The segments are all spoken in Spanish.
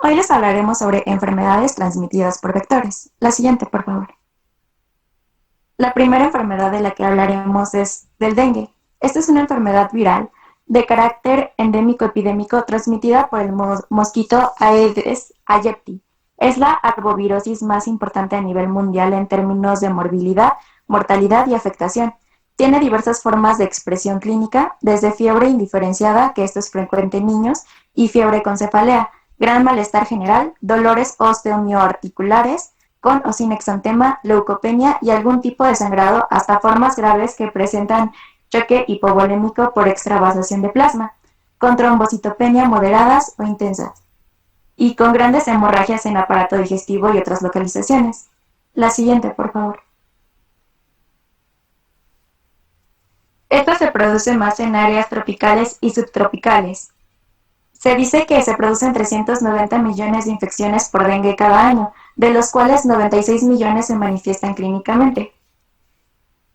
Hoy les hablaremos sobre enfermedades transmitidas por vectores. La siguiente, por favor. La primera enfermedad de la que hablaremos es del dengue. Esta es una enfermedad viral de carácter endémico-epidémico transmitida por el mosquito Aedes aegypti. Es la arbovirosis más importante a nivel mundial en términos de morbilidad, mortalidad y afectación. Tiene diversas formas de expresión clínica, desde fiebre indiferenciada, que esto es frecuente en niños, y fiebre con cefalea, gran malestar general, dolores osteomioarticulares, con o sin exantema, leucopenia y algún tipo de sangrado, hasta formas graves que presentan choque hipovolémico por extravasación de plasma, con trombocitopenia moderadas o intensas, y con grandes hemorragias en aparato digestivo y otras localizaciones. La siguiente, por favor. Esta se produce más en áreas tropicales y subtropicales. Se dice que se producen 390 millones de infecciones por dengue cada año, de los cuales 96 millones se manifiestan clínicamente.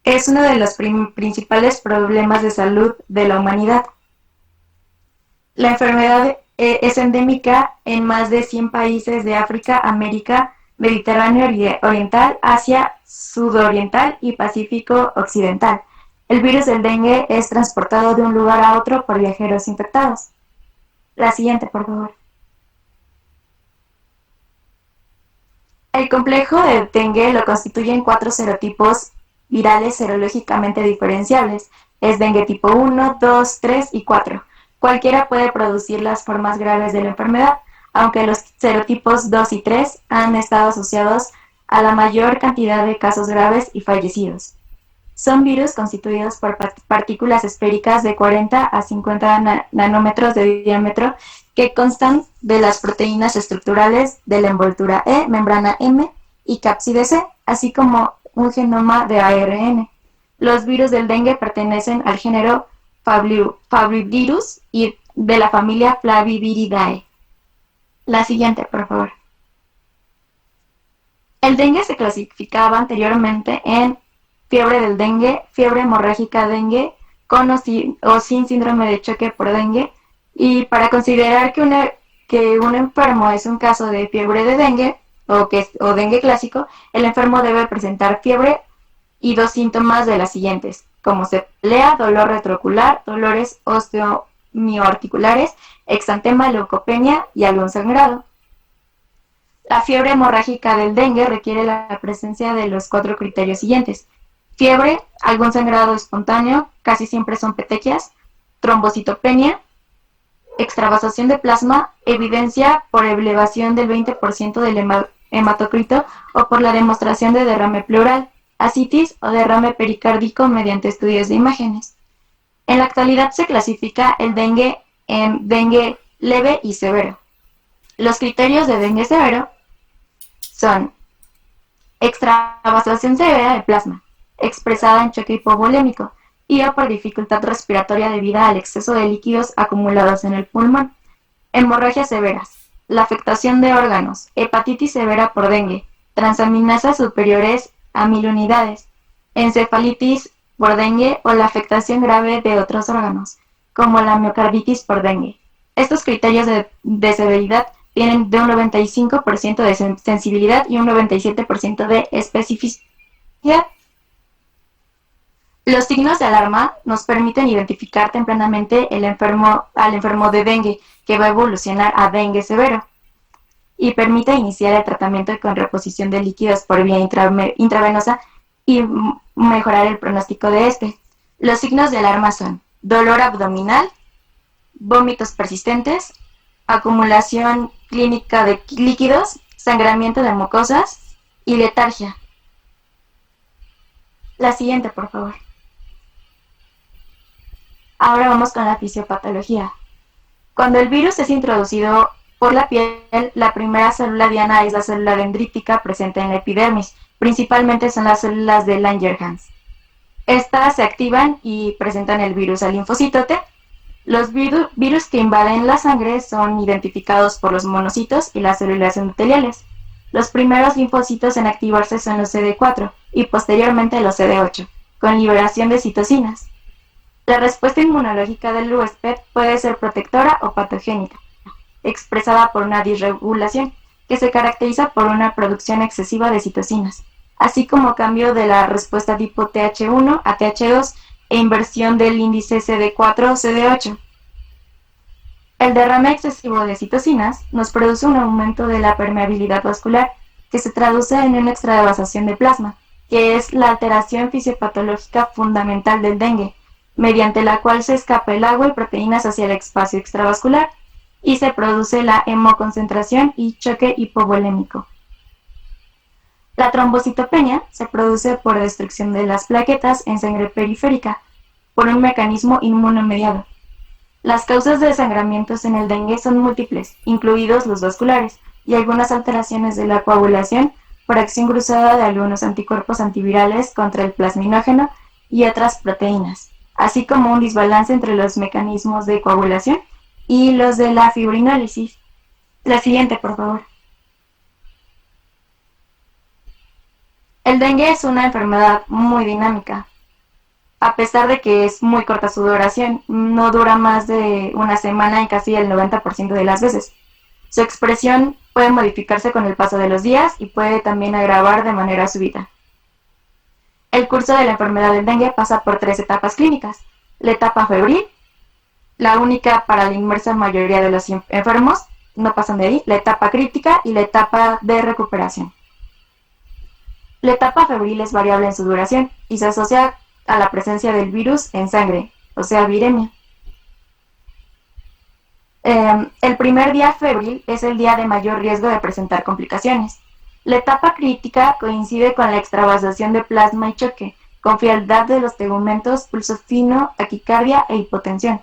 Es uno de los principales problemas de salud de la humanidad. La enfermedad es endémica en más de 100 países de África, América, Mediterráneo Oriental, Asia Sudoriental y Pacífico Occidental. El virus del dengue es transportado de un lugar a otro por viajeros infectados. La siguiente, por favor. El complejo de dengue lo constituyen 4 serotipos virales serológicamente diferenciables. Es dengue tipo 1, 2, 3 y 4. Cualquiera puede producir las formas graves de la enfermedad, aunque los serotipos 2 y 3 han estado asociados a la mayor cantidad de casos graves y fallecidos. Son virus constituidos por partículas esféricas de 40 a 50 nanómetros de diámetro que constan de las proteínas estructurales de la envoltura E, membrana M y cápside C, así como un genoma de ARN. Los virus del dengue pertenecen al género Favivirus y de la familia Flaviviridae. La siguiente, por favor. El dengue se clasificaba anteriormente en fiebre del dengue, fiebre hemorrágica dengue, con o sin síndrome de choque por dengue, y para considerar que un enfermo es un caso de fiebre de dengue o dengue clásico, el enfermo debe presentar fiebre y 2 síntomas de las siguientes, como cefalea, dolor retroocular, dolores osteomioarticulares, exantema, leucopenia y algún sangrado. La fiebre hemorrágica del dengue requiere la presencia de los 4 criterios siguientes: fiebre, algún sangrado espontáneo, casi siempre son petequias, trombocitopenia, extravasación de plasma, evidencia por elevación del 20% del hematocrito o por la demostración de derrame pleural, ascitis o derrame pericárdico mediante estudios de imágenes. En la actualidad se clasifica el dengue en dengue leve y severo. Los criterios de dengue severo son extravasación severa de plasma, expresada en choque hipovolémico y o por dificultad respiratoria debida al exceso de líquidos acumulados en el pulmón, hemorragias severas, la afectación de órganos, hepatitis severa por dengue, transaminasas superiores a 1000 unidades, encefalitis por dengue o la afectación grave de otros órganos, como la miocarditis por dengue. Estos criterios de severidad tienen de un 95% de sensibilidad y un 97% de especificidad. Los signos de alarma nos permiten identificar tempranamente al enfermo de dengue, que va a evolucionar a dengue severo, y permite iniciar el tratamiento con reposición de líquidos por vía intravenosa y mejorar el pronóstico de este. Los signos de alarma son dolor abdominal, vómitos persistentes, acumulación clínica de líquidos, sangramiento de mucosas y letargia. La siguiente, por favor. Ahora vamos con la fisiopatología. Cuando el virus es introducido por la piel, la primera célula diana es la célula dendrítica presente en la epidermis. Principalmente son las células de Langerhans. Estas se activan y presentan el virus al linfocito T. Los virus que invaden la sangre son identificados por los monocitos y las células endoteliales. Los primeros linfocitos en activarse son los CD4 y posteriormente los CD8, con liberación de citocinas. La respuesta inmunológica del huésped puede ser protectora o patogénica. expresada por una disregulación, que se caracteriza por una producción excesiva de citocinas, así como cambio de la respuesta tipo Th1 a Th2 e inversión del índice CD4 o CD8. El derrame excesivo de citocinas nos produce un aumento de la permeabilidad vascular, que se traduce en una extravasación de plasma, que es la alteración fisiopatológica fundamental del dengue, mediante la cual se escapa el agua y proteínas hacia el espacio extravascular y se produce la hemoconcentración y choque hipovolémico. La trombocitopenia se produce por destrucción de las plaquetas en sangre periférica, por un mecanismo inmunomediado. Las causas de desangramientos en el dengue son múltiples, incluidos los vasculares, y algunas alteraciones de la coagulación por acción cruzada de algunos anticuerpos antivirales contra el plasminógeno y otras proteínas, así como un desbalance entre los mecanismos de coagulación y los de la fibrinólisis. La siguiente, por favor. El dengue es una enfermedad muy dinámica. A pesar de que es muy corta su duración, no dura más de una semana en casi el 90% de las veces. Su expresión puede modificarse con el paso de los días y puede también agravar de manera súbita. El curso de la enfermedad del dengue pasa por 3 etapas clínicas. La etapa febril, la única para la inmensa mayoría de los enfermos, no pasan de ahí, la etapa crítica y la etapa de recuperación. La etapa febril es variable en su duración y se asocia a la presencia del virus en sangre, o sea, viremia. El primer día febril es el día de mayor riesgo de presentar complicaciones. La etapa crítica coincide con la extravasación de plasma y choque, con frialdad de los tegumentos, pulso fino, taquicardia e hipotensión,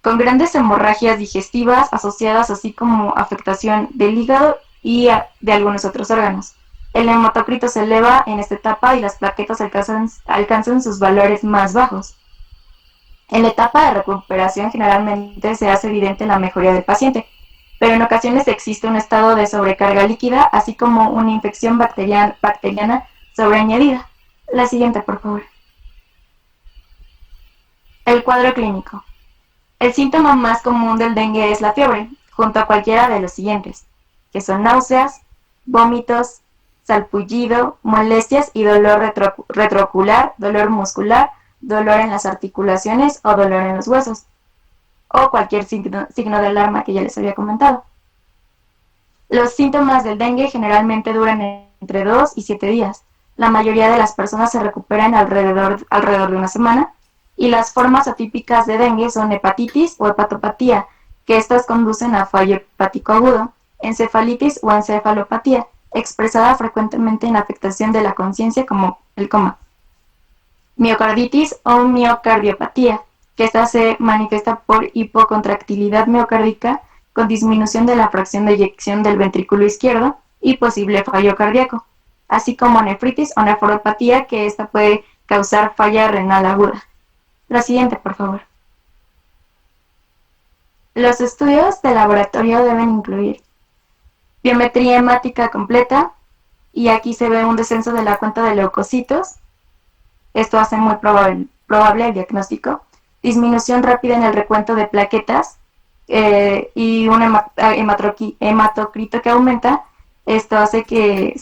con grandes hemorragias digestivas asociadas, así como afectación del hígado y de algunos otros órganos. El hematocrito se eleva en esta etapa y las plaquetas alcanzan sus valores más bajos. En la etapa de recuperación generalmente se hace evidente la mejoría del paciente, pero en ocasiones existe un estado de sobrecarga líquida, así como una infección bacteriana sobreañadida. La siguiente, por favor. El cuadro clínico. El síntoma más común del dengue es la fiebre, junto a cualquiera de los siguientes, que son náuseas, vómitos, salpullido, molestias y dolor retroocular, dolor muscular, dolor en las articulaciones o dolor en los huesos, o cualquier signo de alarma que ya les había comentado. Los síntomas del dengue generalmente duran entre 2 y 7 días. La mayoría de las personas se recuperan alrededor de una semana, y las formas atípicas de dengue son hepatitis o hepatopatía, que estas conducen a fallo hepático agudo, encefalitis o encefalopatía, expresada frecuentemente en afectación de la conciencia como el coma. Miocarditis o miocardiopatía, que esta se manifiesta por hipocontractilidad miocárdica con disminución de la fracción de eyección del ventrículo izquierdo y posible fallo cardíaco, así como nefritis o nefropatía, que esta puede causar falla renal aguda. La siguiente, por favor. Los estudios de laboratorio deben incluir biometría hemática completa, y aquí se ve un descenso de la cuenta de leucocitos. Esto hace muy probable el diagnóstico. Disminución rápida en el recuento de plaquetas y un hematocrito que aumenta. Esto hace que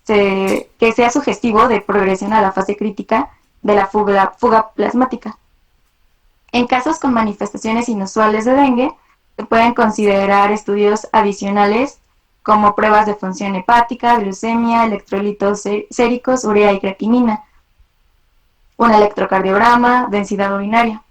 sea sugestivo de progresión a la fase crítica de la fuga plasmática. En casos con manifestaciones inusuales de dengue, se pueden considerar estudios adicionales como pruebas de función hepática, glucemia, electrolitos séricos, urea y creatinina, un electrocardiograma, densidad urinaria.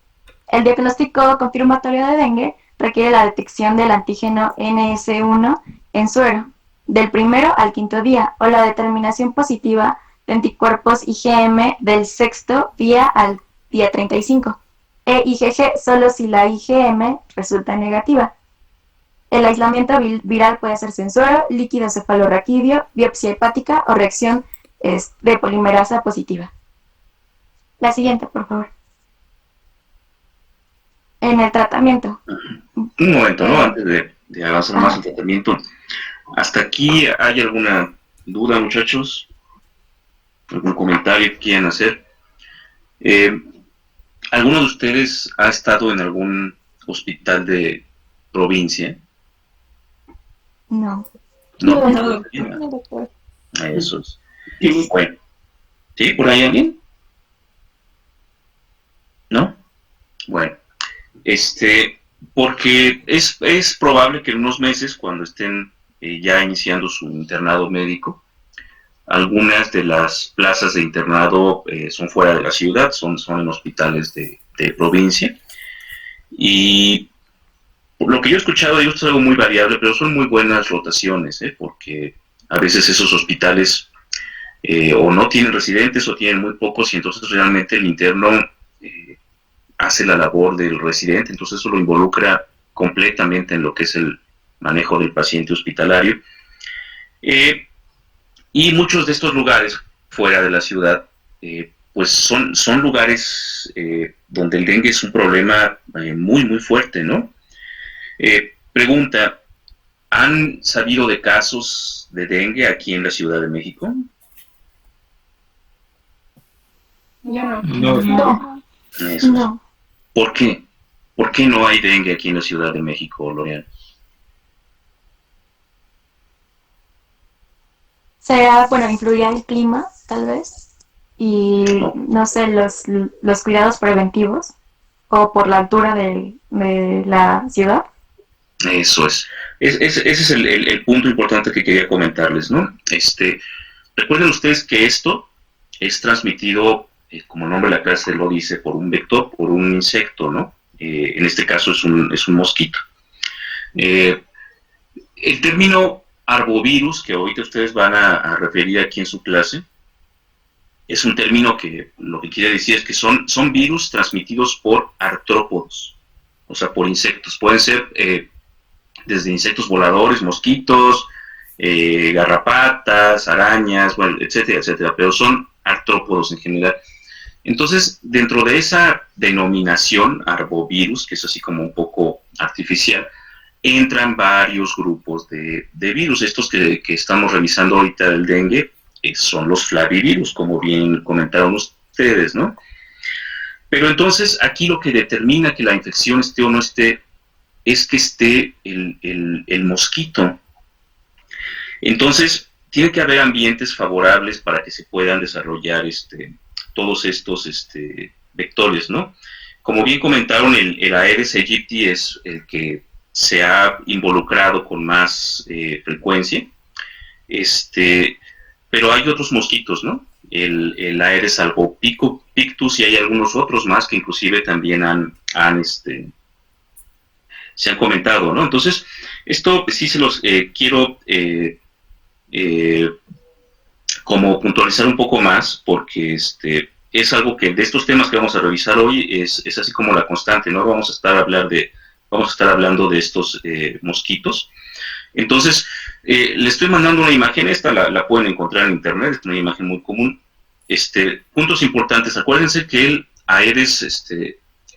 El diagnóstico confirmatorio de dengue requiere la detección del antígeno NS1 en suero del 1º al 5º día, o la determinación positiva de anticuerpos IgM del 6º día al día 35, e IgG solo si la IgM resulta negativa. El aislamiento viral puede hacerse en suero, líquido cefalorraquídeo, biopsia hepática o reacción de polimerasa positiva. La siguiente, por favor. En el tratamiento. Un momento, ¿no? Antes de avanzar más el tratamiento. ¿Hasta aquí hay alguna duda, muchachos? ¿Algún comentario que quieran hacer? ¿Alguno de ustedes ha estado en algún hospital de provincia? No. No, No, no, doctor. eso es. Bueno, ¿sí? ¿Por ahí alguien? ¿No? Bueno, porque es probable que en unos meses, cuando estén ya iniciando su internado médico, algunas de las plazas de internado son fuera de la ciudad, son en hospitales de provincia. Y por lo que yo he escuchado, ellos es algo muy variable, pero son muy buenas rotaciones, porque a veces esos hospitales o no tienen residentes o tienen muy pocos y entonces realmente el interno hace la labor del residente, entonces eso lo involucra completamente en lo que es el manejo del paciente hospitalario. Eh, y muchos de estos lugares fuera de la ciudad, pues son lugares donde el dengue es un problema muy, muy fuerte, ¿no? Pregunta, ¿han sabido de casos de dengue aquí en la Ciudad de México? Yo no. No. Eso. No. ¿Por qué? ¿Por qué no hay dengue aquí en la Ciudad de México, Lorian? Será, bueno, influirá el clima, tal vez, y no sé, los cuidados preventivos, o por la altura de la ciudad. Eso es. Ese es el punto importante que quería comentarles, ¿no? Recuerden ustedes que esto es transmitido, como el nombre de la clase lo dice, por un vector, por un insecto, ¿no? En este caso es un mosquito. El término arbovirus, que ahorita ustedes van a referir aquí en su clase, es un término que lo que quiere decir es que son virus transmitidos por artrópodos, o sea, por insectos. Pueden ser desde insectos voladores, mosquitos, garrapatas, arañas, bueno, etcétera, etcétera, pero son artrópodos en general. Entonces, dentro de esa denominación arbovirus, que es así como un poco artificial, entran varios grupos de virus. Estos que estamos revisando ahorita del dengue son los flavivirus, como bien comentaron ustedes, ¿no? Pero entonces, aquí lo que determina que la infección esté o no esté es que esté el mosquito. Entonces, tiene que haber ambientes favorables para que se puedan desarrollar todos estos vectores, ¿no? Como bien comentaron, el Aedes aegypti es el que se ha involucrado con más frecuencia, pero hay otros mosquitos, ¿no? El Aedes albopictus y hay algunos otros más que inclusive también se han comentado, ¿no? Entonces, esto sí se los quiero como puntualizar un poco más, porque es algo que de estos temas que vamos a revisar hoy es así como la constante, ¿no? Vamos a estar hablando de estos mosquitos. Entonces, le estoy mandando una imagen, esta la pueden encontrar en internet, es una imagen muy común. Puntos importantes, acuérdense que el Aedes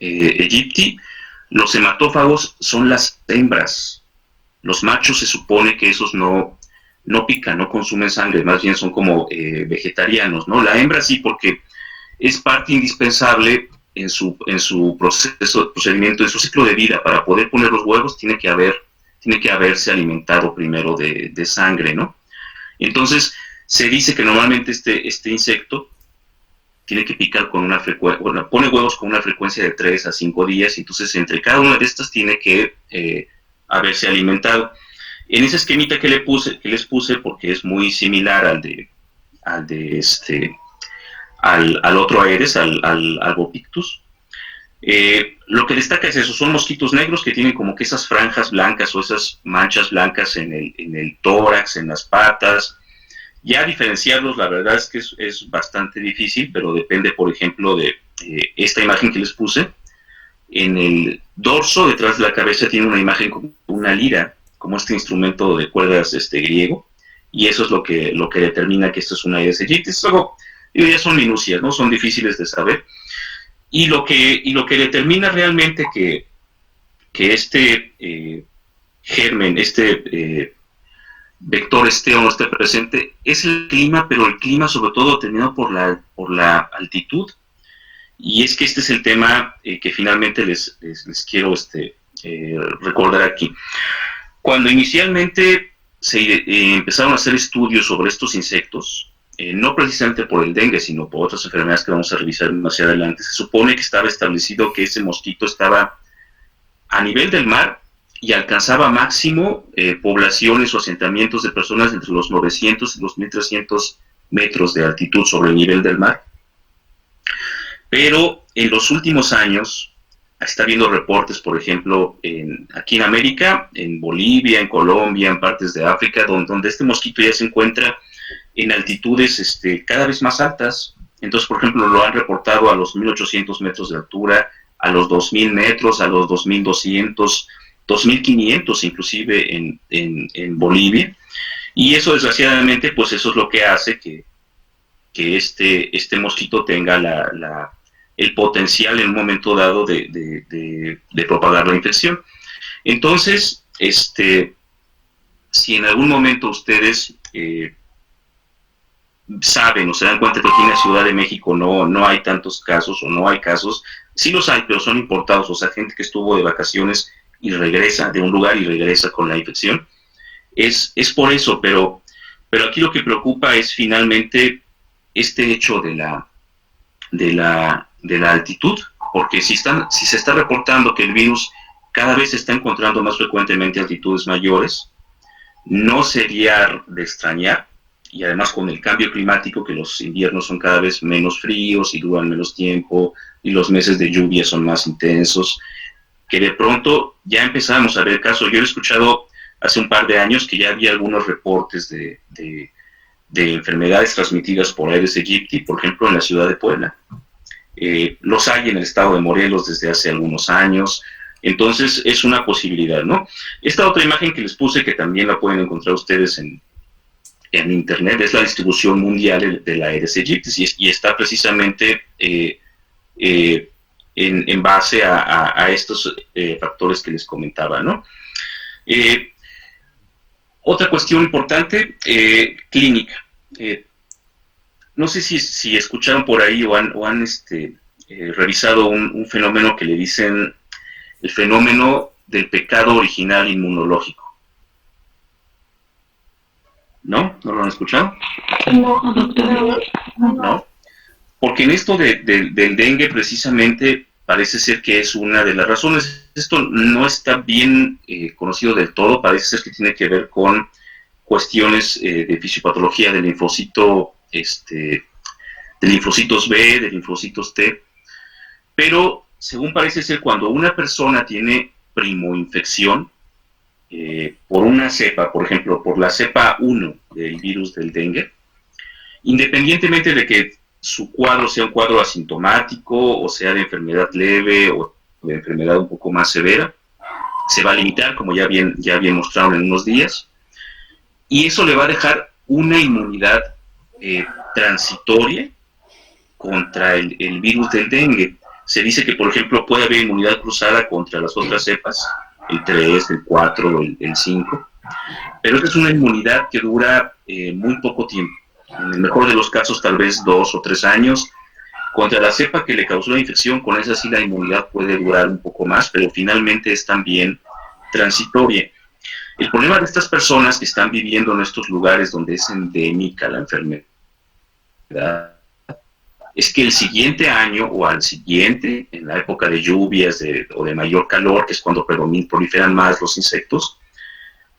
aegypti, los hematófagos son las hembras. Los machos se supone que esos no pican, no consumen sangre, más bien son como vegetarianos, ¿no? La hembra sí, porque es parte indispensable en su procedimiento, en su ciclo de vida. Para poder poner los huevos tiene que haberse alimentado primero de sangre, ¿no? Entonces, se dice que normalmente este insecto tiene que picar con una frecuencia, bueno, pone huevos con una frecuencia de 3 a 5 días, entonces entre cada una de estas tiene que haberse alimentado. En ese esquemita que les puse, porque es muy similar al otro Aedes, al albopictus, lo que destaca es eso, son mosquitos negros que tienen como que esas franjas blancas o esas manchas blancas en el tórax, en las patas. Ya diferenciarlos, la verdad es que es bastante difícil, pero depende, por ejemplo, de esta imagen que les puse. En el dorso, detrás de la cabeza, tiene una imagen como una lira, como este instrumento de cuerdas griego, y eso es lo que determina que esto es una Aedes aegypti. Luego, ya son minucias, ¿no? Son difíciles de saber. Y lo que determina realmente que este germen, vector esté o no esté presente, es el clima, pero el clima sobre todo determinado por la altitud. Y es que este es el tema que finalmente les quiero recordar aquí. Cuando inicialmente se empezaron a hacer estudios sobre estos insectos, no precisamente por el dengue, sino por otras enfermedades que vamos a revisar más adelante, se supone que estaba establecido que ese mosquito estaba a nivel del mar y alcanzaba máximo poblaciones o asentamientos de personas entre los 900 y los 1300 metros de altitud sobre el nivel del mar. Pero en los últimos años está habiendo reportes, por ejemplo, aquí en América, en Bolivia, en Colombia, en partes de África, donde este mosquito ya se encuentra en altitudes cada vez más altas. Entonces, por ejemplo, lo han reportado a los 1800 metros de altura, a los 2000 metros, a los 2200, 2500 inclusive en Bolivia. Y eso, desgraciadamente, pues eso es lo que hace que este mosquito tenga el potencial en un momento dado de propagar la infección. Entonces, si en algún momento ustedes saben o se dan cuenta que aquí en la Ciudad de México no hay tantos casos o no hay casos, sí los hay, pero son importados, o sea, gente que estuvo de vacaciones y regresa de un lugar y regresa con la infección, es por eso, pero aquí lo que preocupa es finalmente este hecho de la altitud, porque si se está reportando que el virus cada vez se está encontrando más frecuentemente a altitudes mayores, no sería de extrañar, y además con el cambio climático, que los inviernos son cada vez menos fríos y duran menos tiempo, y los meses de lluvia son más intensos, que de pronto ya empezamos a ver casos. Yo he escuchado hace un par de años que ya había algunos reportes de enfermedades transmitidas por Aedes aegypti, por ejemplo, en la ciudad de Puebla. Los hay en el estado de Morelos desde hace algunos años. Entonces es una posibilidad, ¿no? Esta otra imagen que les puse, que también la pueden encontrar ustedes en internet, es la distribución mundial de la Aedes aegypti, y está precisamente en base a estos factores que les comentaba, ¿no? Otra cuestión importante, clínica. No sé si escucharon por ahí o han revisado un fenómeno que le dicen el fenómeno del pecado original inmunológico. ¿No? ¿No lo han escuchado? No, doctor. ¿No? Porque en esto del dengue precisamente parece ser que es una de las razones. Esto no está bien conocido del todo, parece ser que tiene que ver con cuestiones de fisiopatología del linfocito, de linfocitos B, de linfocitos T, pero según parece ser, cuando una persona tiene primoinfección por una cepa, por ejemplo, por la cepa 1 del virus del dengue, independientemente de que su cuadro sea un cuadro asintomático o sea de enfermedad leve o de enfermedad un poco más severa, se va a limitar, como ya bien mostraron en unos días, y eso le va a dejar una inmunidad transitoria contra el virus del dengue. Se dice que, por ejemplo, puede haber inmunidad cruzada contra las otras cepas, el 3, el 4, el 5, pero esta es una inmunidad que dura muy poco tiempo. En el mejor de los casos, tal vez 2 o 3 años. Contra la cepa que le causó la infección, con esa sí la inmunidad puede durar un poco más, pero finalmente es también transitoria. El problema de estas personas que están viviendo en estos lugares donde es endémica la enfermedad es que el siguiente año o al siguiente, en la época de lluvias o de mayor calor, que es cuando proliferan más los insectos,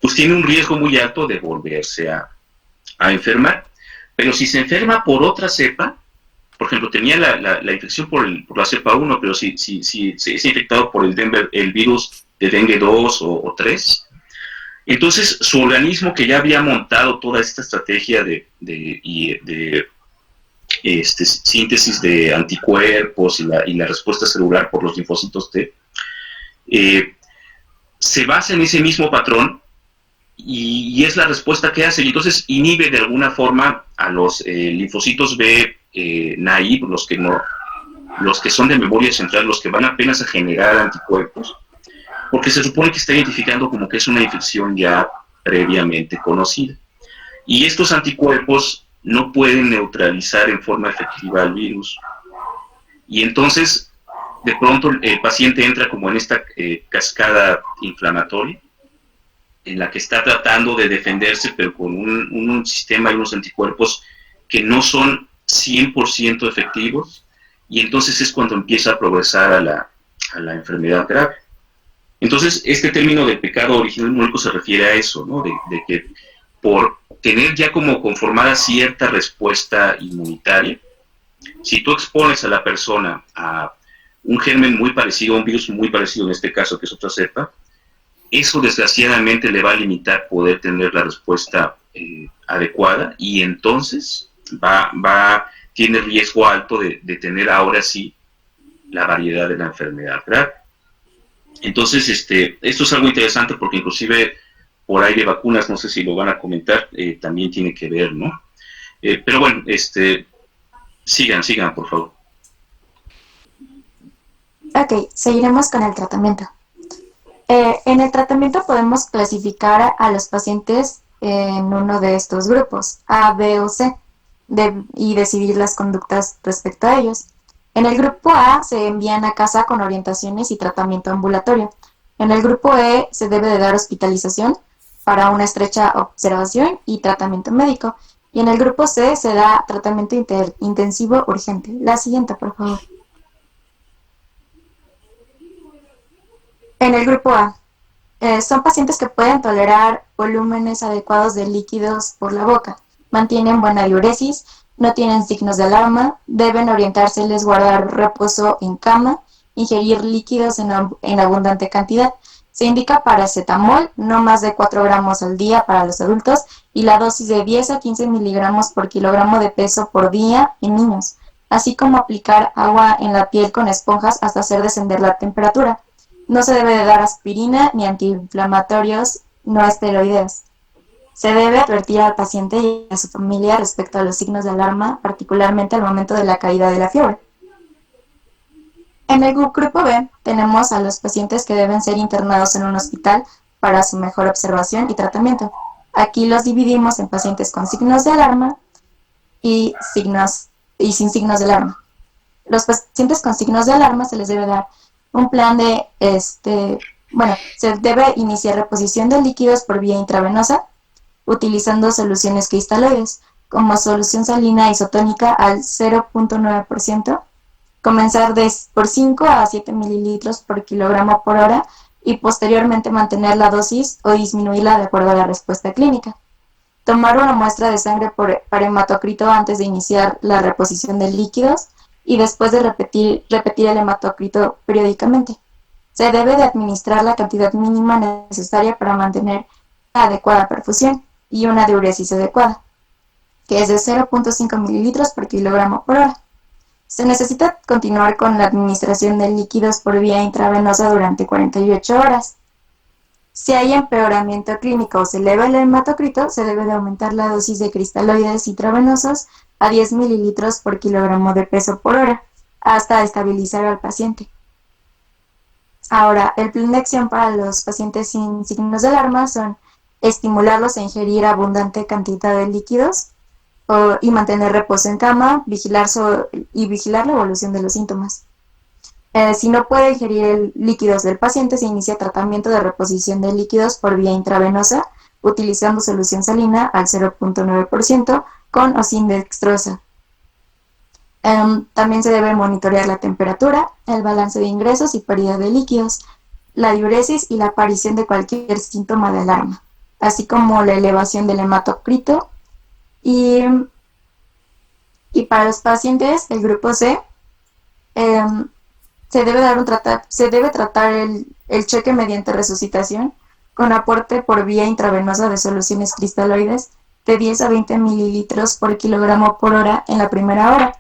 pues tiene un riesgo muy alto de volverse a enfermar. Pero si se enferma por otra cepa, por ejemplo, tenía la infección por la cepa 1, pero si es infectado por el virus de dengue 2 o 3, entonces su organismo, que ya había montado toda esta estrategia de síntesis de anticuerpos y la respuesta celular por los linfocitos T, se basa en ese mismo patrón y es la respuesta que hace, y entonces inhibe de alguna forma a los linfocitos B naive, los que son de memoria central, los que van apenas a generar anticuerpos, porque se supone que está identificando como que es una infección ya previamente conocida. Y estos anticuerpos no pueden neutralizar en forma efectiva al virus. Y entonces de pronto el paciente entra como en esta cascada inflamatoria, en la que está tratando de defenderse, pero con un sistema y unos anticuerpos que no son 100% efectivos, y entonces es cuando empieza a progresar a la enfermedad grave. Entonces, este término de pecado original inmunológico se refiere a eso, ¿no? De que por tener ya como conformada cierta respuesta inmunitaria, si tú expones a la persona a un germen muy parecido, a un virus muy parecido en este caso, que es otra cepa, eso desgraciadamente le va a limitar poder tener la respuesta adecuada, y entonces tiene riesgo alto de tener ahora sí la variedad de la enfermedad grave. Entonces, esto es algo interesante porque inclusive por ahí de vacunas, no sé si lo van a comentar, también tiene que ver, ¿no? Pero bueno, sigan, por favor. Ok, seguiremos con el tratamiento. En el tratamiento podemos clasificar a los pacientes en uno de estos grupos, A, B o C, y decidir las conductas respecto a ellos. En el grupo A se envían a casa con orientaciones y tratamiento ambulatorio. En el grupo E se debe de dar hospitalización para una estrecha observación y tratamiento médico. Y en el grupo C se da tratamiento intensivo urgente. La siguiente, por favor. En el grupo A, son pacientes que pueden tolerar volúmenes adecuados de líquidos por la boca, mantienen buena diuresis, no tienen signos de alarma, deben orientárseles guardar reposo en cama, ingerir líquidos en abundante cantidad. Se indica paracetamol, no más de 4 gramos al día para los adultos, y la dosis de 10 a 15 miligramos por kilogramo de peso por día en niños, así como aplicar agua en la piel con esponjas hasta hacer descender la temperatura. No se debe de dar aspirina ni antiinflamatorios no esteroideos. Se debe advertir al paciente y a su familia respecto a los signos de alarma, particularmente al momento de la caída de la fiebre. En el grupo B tenemos a los pacientes que deben ser internados en un hospital para su mejor observación y tratamiento. Aquí los dividimos en pacientes con signos de alarma y sin signos de alarma. Los pacientes con signos de alarma se les debe dar un plan de, se debe iniciar reposición de líquidos por vía intravenosa utilizando soluciones cristaloides como solución salina isotónica al 0.9%, comenzar por 5 a 7 mililitros por kilogramo por hora y posteriormente mantener la dosis o disminuirla de acuerdo a la respuesta clínica. Tomar una muestra de sangre para hematocrito antes de iniciar la reposición de líquidos y después de repetir el hematocrito periódicamente. Se debe de administrar la cantidad mínima necesaria para mantener la adecuada perfusión y una diuresis adecuada, que es de 0.5 mililitros por kilogramo por hora. Se necesita continuar con la administración de líquidos por vía intravenosa durante 48 horas. Si hay empeoramiento clínico o se eleva el hematocrito, se debe de aumentar la dosis de cristaloides intravenosos a 10 mililitros por kilogramo de peso por hora, hasta estabilizar al paciente. Ahora, el plan de acción para los pacientes sin signos de alarma son estimularlos a ingerir abundante cantidad de líquidos y mantener reposo en cama, vigilar la evolución de los síntomas. Si no puede ingerir líquidos del paciente, se inicia tratamiento de reposición de líquidos por vía intravenosa, utilizando solución salina al 0.9% con o sin dextrosa. También se debe monitorear la temperatura, el balance de ingresos y pérdida de líquidos, la diuresis y la aparición de cualquier síntoma de alarma, así como la elevación del hematocrito. Y para los pacientes del grupo C, se debe tratar el choque mediante resucitación con aporte por vía intravenosa de soluciones cristaloides de 10 a 20 mililitros por kilogramo por hora en la primera hora,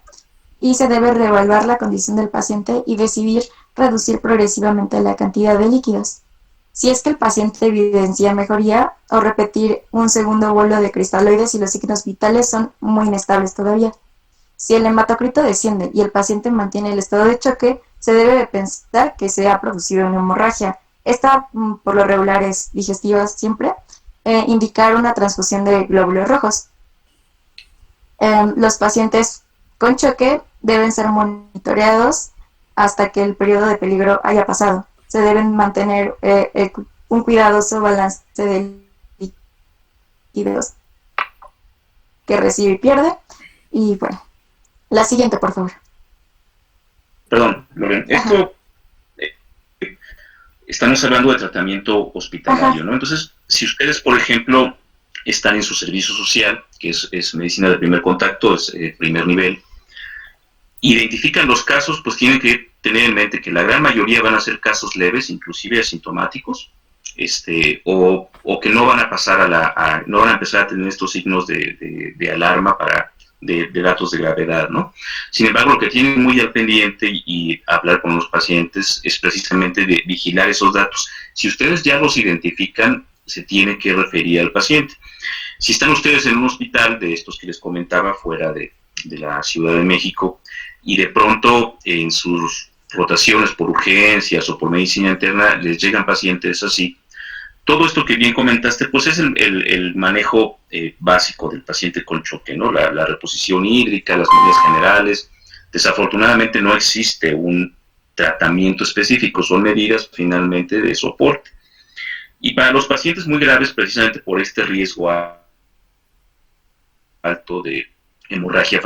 y se debe reevaluar la condición del paciente y decidir reducir progresivamente la cantidad de líquidos. Si es que el paciente evidencia mejoría, o repetir un segundo vuelo de cristaloides si los signos vitales son muy inestables todavía. Si el hematocrito desciende y el paciente mantiene el estado de choque, se debe de pensar que se ha producido una hemorragia. Esta, por lo regular, es digestiva siempre. Indicar una transfusión de glóbulos rojos. Los pacientes con choque deben ser monitoreados hasta que el periodo de peligro haya pasado. Se deben mantener un cuidadoso balance de líquidos que recibe y pierde. Y bueno, la siguiente, por favor. Perdón, Loren, esto estamos hablando de tratamiento hospitalario, ¿no? Entonces, si ustedes, por ejemplo, están en su servicio social, que es medicina de primer contacto, es primer nivel, identifican los casos, pues tienen que tener en mente que la gran mayoría van a ser casos leves, inclusive asintomáticos, o que no van a pasar no van a empezar a tener estos signos de alarma de datos de gravedad, ¿no? Sin embargo, lo que tienen muy al pendiente y hablar con los pacientes es precisamente de vigilar esos datos. Si ustedes ya los identifican, se tiene que referir al paciente. Si están ustedes en un hospital de estos que les comentaba fuera de la Ciudad de México y de pronto en sus rotaciones por urgencias o por medicina interna les llegan pacientes así, todo esto que bien comentaste, pues es el manejo básico del paciente con choque, ¿no? La reposición hídrica, las medidas generales. Desafortunadamente no existe un tratamiento específico, son medidas finalmente de soporte. Y para los pacientes muy graves, precisamente por este riesgo alto de hemorragia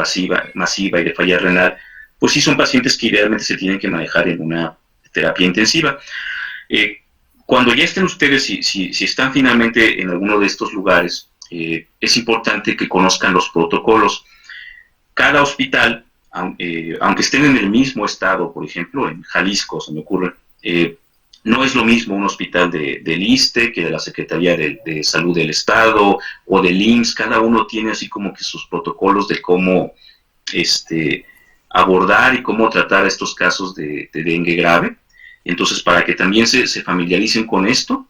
masiva y de falla renal, pues sí son pacientes que idealmente se tienen que manejar en una terapia intensiva. Cuando ya estén ustedes, si están finalmente en alguno de estos lugares, es importante que conozcan los protocolos. Cada hospital, aunque estén en el mismo estado, por ejemplo, en Jalisco, se me ocurre, no es lo mismo un hospital del ISSSTE que de la Secretaría de Salud del Estado o del IMSS. Cada uno tiene así como que sus protocolos de cómo abordar y cómo tratar estos casos de dengue grave. Entonces, para que también se familiaricen con esto.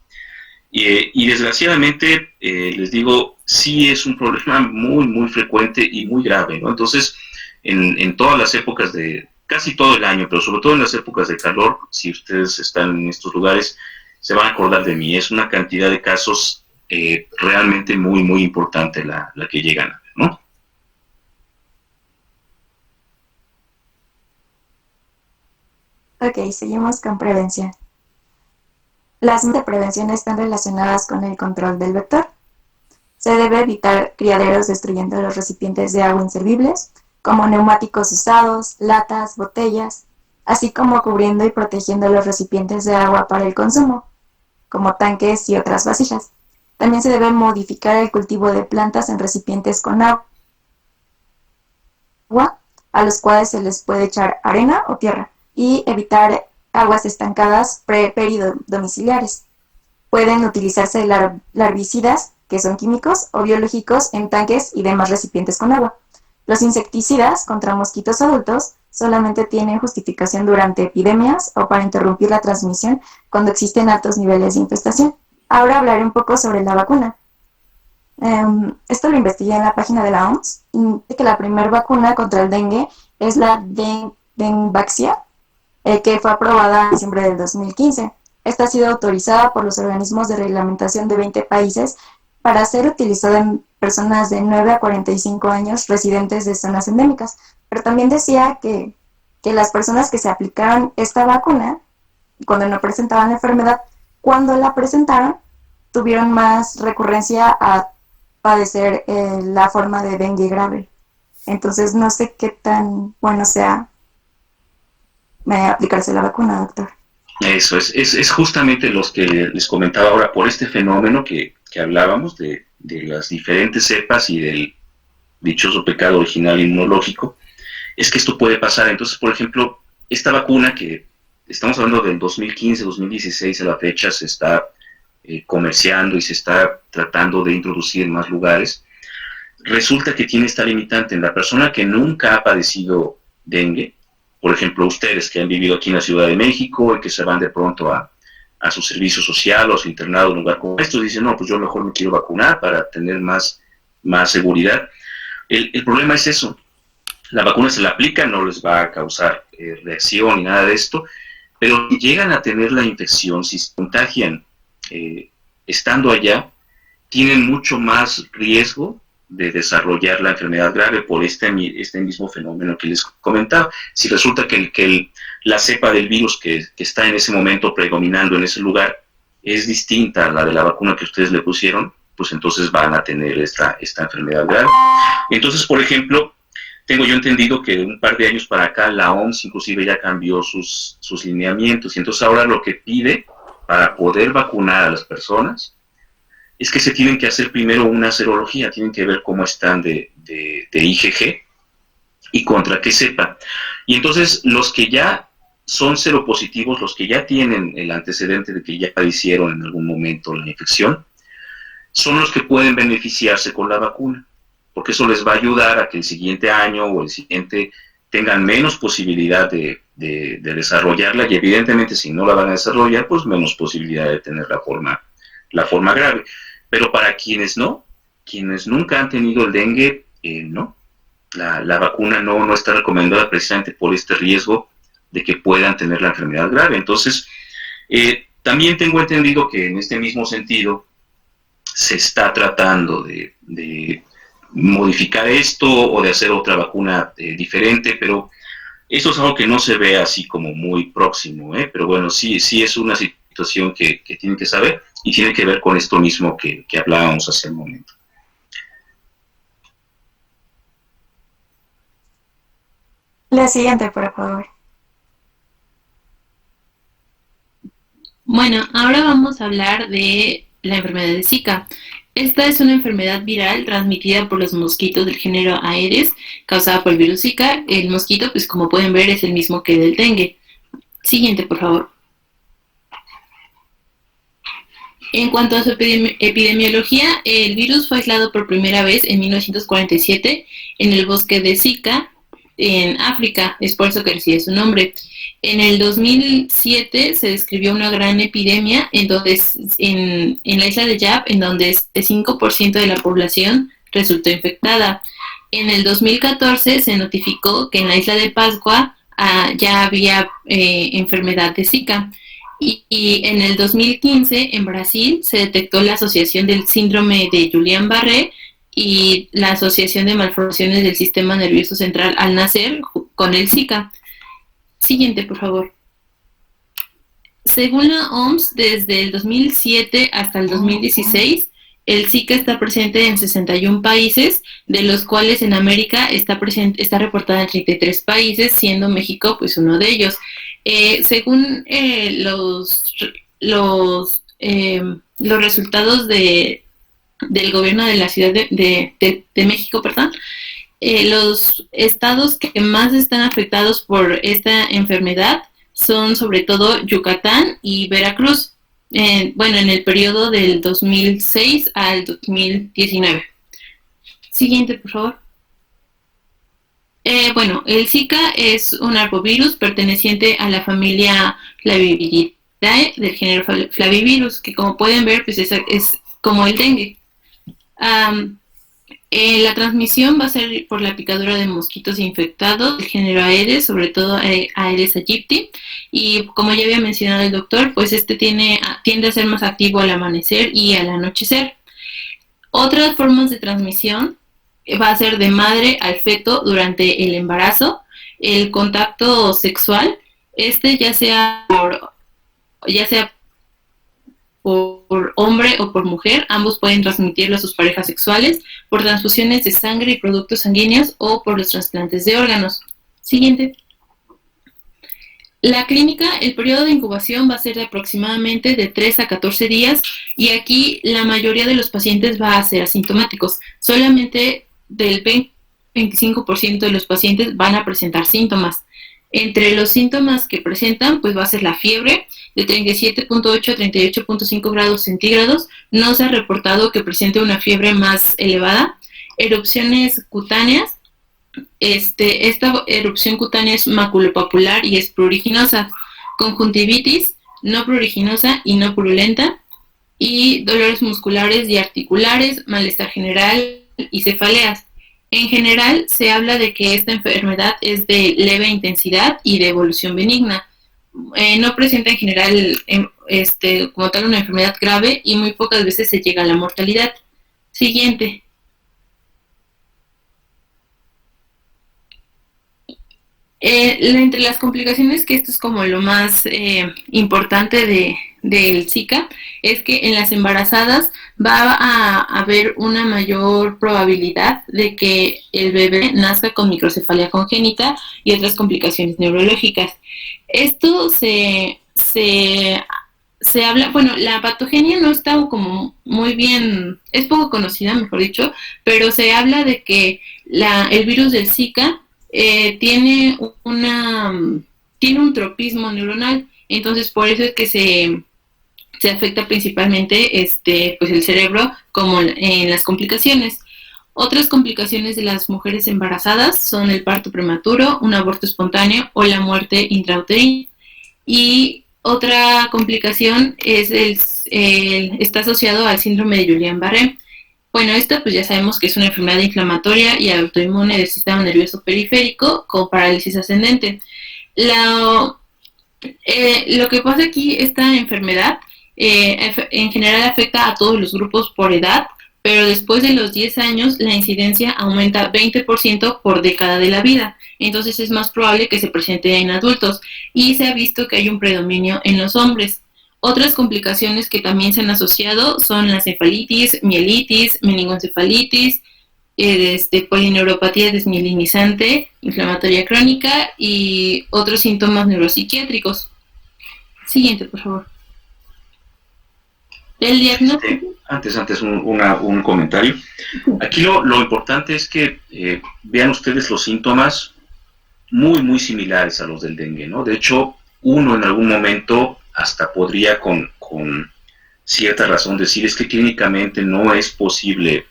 Y desgraciadamente, les digo, sí es un problema muy, muy frecuente y muy grave, ¿no? Entonces, en todas las épocas casi todo el año, pero sobre todo en las épocas de calor, si ustedes están en estos lugares, se van a acordar de mí. Es una cantidad de casos realmente muy, muy importante la que llegan a ver, ¿no? Ok, seguimos con prevención. Las medidas de prevención están relacionadas con el control del vector. Se debe evitar criaderos destruyendo los recipientes de agua inservibles, como neumáticos usados, latas, botellas, así como cubriendo y protegiendo los recipientes de agua para el consumo, como tanques y otras vasijas. También se debe modificar el cultivo de plantas en recipientes con agua, a los cuales se les puede echar arena o tierra, y evitar aguas estancadas peridomiciliares. Pueden utilizarse larvicidas, que son químicos o biológicos, en tanques y demás recipientes con agua. Los insecticidas contra mosquitos adultos solamente tienen justificación durante epidemias o para interrumpir la transmisión cuando existen altos niveles de infestación. Ahora hablaré un poco sobre la vacuna. Esto lo investigué en la página de la OMS, y dice que la primera vacuna contra el dengue es la Dengvaxia, que fue aprobada en diciembre del 2015. Esta ha sido autorizada por los organismos de reglamentación de 20 países para ser utilizada en personas de 9 a 45 años residentes de zonas endémicas. Pero también decía que las personas que se aplicaron esta vacuna, cuando no presentaban la enfermedad, cuando la presentaron, tuvieron más recurrencia a padecer la forma de dengue grave. Entonces, no sé qué tan bueno sea aplicarse la vacuna, doctor. Eso es justamente los que les comentaba ahora, por este fenómeno que hablábamos de las diferentes cepas y del dichoso pecado original inmunológico, es que esto puede pasar. Entonces, por ejemplo, esta vacuna que estamos hablando del 2015, 2016 a la fecha, se está comerciando y se está tratando de introducir en más lugares, resulta que tiene esta limitante en la persona que nunca ha padecido dengue. Por ejemplo, ustedes que han vivido aquí en la Ciudad de México y que se van de pronto a su servicio social o a su internado en un lugar como estos, dicen, no, pues yo mejor me quiero vacunar para tener más seguridad. El problema es eso. La vacuna se la aplica, no les va a causar reacción ni nada de esto, pero si llegan a tener la infección, si se contagian estando allá, tienen mucho más riesgo de desarrollar la enfermedad grave por este mismo fenómeno que les comentaba. Si resulta que la cepa del virus que está en ese momento predominando en ese lugar es distinta a la de la vacuna que ustedes le pusieron, pues entonces van a tener esta enfermedad grave. Entonces, por ejemplo, tengo yo entendido que de un par de años para acá la OMS inclusive ya cambió sus lineamientos, y entonces ahora lo que pide para poder vacunar a las personas es que se tienen que hacer primero una serología, tienen que ver cómo están de IgG y contra qué cepa. Y entonces los que ya son seropositivos, los que ya tienen el antecedente de que ya padecieron en algún momento la infección, son los que pueden beneficiarse con la vacuna, porque eso les va a ayudar a que el siguiente año o el siguiente tengan menos posibilidad de desarrollarla, y evidentemente si no la van a desarrollar, pues menos posibilidad de tener la forma grave. Pero para quienes no, quienes nunca han tenido el dengue, no. La vacuna no está recomendada precisamente por este riesgo de que puedan tener la enfermedad grave. Entonces, también tengo entendido que en este mismo sentido se está tratando de modificar esto o de hacer otra vacuna diferente, pero eso es algo que no se ve así como muy próximo, pero bueno, sí es una situación que tienen que saber, y tiene que ver con esto mismo que hablábamos hace un momento. La siguiente, por favor. Bueno, ahora vamos a hablar de la enfermedad de Zika. Esta es una enfermedad viral transmitida por los mosquitos del género Aedes, causada por el virus Zika. El mosquito, pues como pueden ver, es el mismo que el del dengue. Siguiente, por favor. En cuanto a su epidemiología, el virus fue aislado por primera vez en 1947 en el bosque de Zika, en África, es por eso que recibe su nombre. En el 2007 se describió una gran epidemia en la isla de Yap, en donde el 5% de la población resultó infectada. En el 2014 se notificó que en la isla de Pascua ya había enfermedad de Zika. Y en el 2015 en Brasil se detectó la asociación del síndrome de Guillain-Barré y la asociación de malformaciones del sistema nervioso central al nacer con el Zika. Siguiente, por favor. Según la OMS, desde el 2007 hasta el 2016, el Zika está presente en 61 países, de los cuales en América está reportada en 33 países, siendo México pues uno de ellos. Según los resultados del gobierno de la Ciudad de México, los estados que más están afectados por esta enfermedad son sobre todo Yucatán y Veracruz. En el periodo del 2006 al 2019. Siguiente, por favor. El Zika es un arbovirus perteneciente a la familia Flaviviridae del género Flavivirus, que como pueden ver, pues es como el dengue. La transmisión va a ser por la picadura de mosquitos infectados del género Aedes, sobre todo Aedes aegypti, y como ya había mencionado el doctor, pues tiende a ser más activo al amanecer y al anochecer. Otras formas de transmisión va a ser de madre al feto durante el embarazo, el contacto sexual, ya sea por hombre o por mujer, ambos pueden transmitirlo a sus parejas sexuales, por transfusiones de sangre y productos sanguíneos o por los trasplantes de órganos. Siguiente. La clínica, el periodo de incubación va a ser de aproximadamente de 3 a 14 días, y aquí la mayoría de los pacientes va a ser asintomáticos. Solamente del 25% de los pacientes van a presentar síntomas. Entre los síntomas que presentan, pues va a ser la fiebre de 37.8 a 38.5 grados centígrados. No se ha reportado que presente una fiebre más elevada. Erupciones cutáneas. Esta erupción cutánea es maculopapular y es pruriginosa. Conjuntivitis, no pruriginosa y no purulenta. Y dolores musculares y articulares, malestar general y cefaleas. En general, se habla de que esta enfermedad es de leve intensidad y de evolución benigna. No presenta en general como tal una enfermedad grave, y muy pocas veces se llega a la mortalidad. Siguiente. Entre las complicaciones, que esto es como lo más importante del Zika, es que en las embarazadas va a haber una mayor probabilidad de que el bebé nazca con microcefalia congénita y otras complicaciones neurológicas. Esto se habla, bueno, la patogenia no está como muy bien, es poco conocida, mejor dicho, pero se habla de que el virus del Zika tiene un tropismo neuronal, entonces por eso es que se afecta principalmente pues el cerebro como en las complicaciones. Otras complicaciones de las mujeres embarazadas son el parto prematuro, un aborto espontáneo o la muerte intrauterina. Y otra complicación es está asociado al síndrome de Guillain-Barré. Bueno, esta pues ya sabemos que es una enfermedad inflamatoria y autoinmune del sistema nervioso periférico con parálisis ascendente. Lo que pasa aquí, esta enfermedad en general afecta a todos los grupos por edad, pero después de los 10 años la incidencia aumenta 20% por década de la vida. Entonces es más probable que se presente en adultos y se ha visto que hay un predominio en los hombres. Otras complicaciones que también se han asociado son la cefalitis, mielitis, meningoencefalitis, polineuropatía desmielinizante, inflamatoria crónica y otros síntomas neuropsiquiátricos. Siguiente, por favor. El diagnóstico. Antes un comentario. Aquí lo importante es que vean ustedes los síntomas muy similares a los del dengue, ¿no? De hecho, uno en algún momento hasta podría con cierta razón decir es que clínicamente no es posible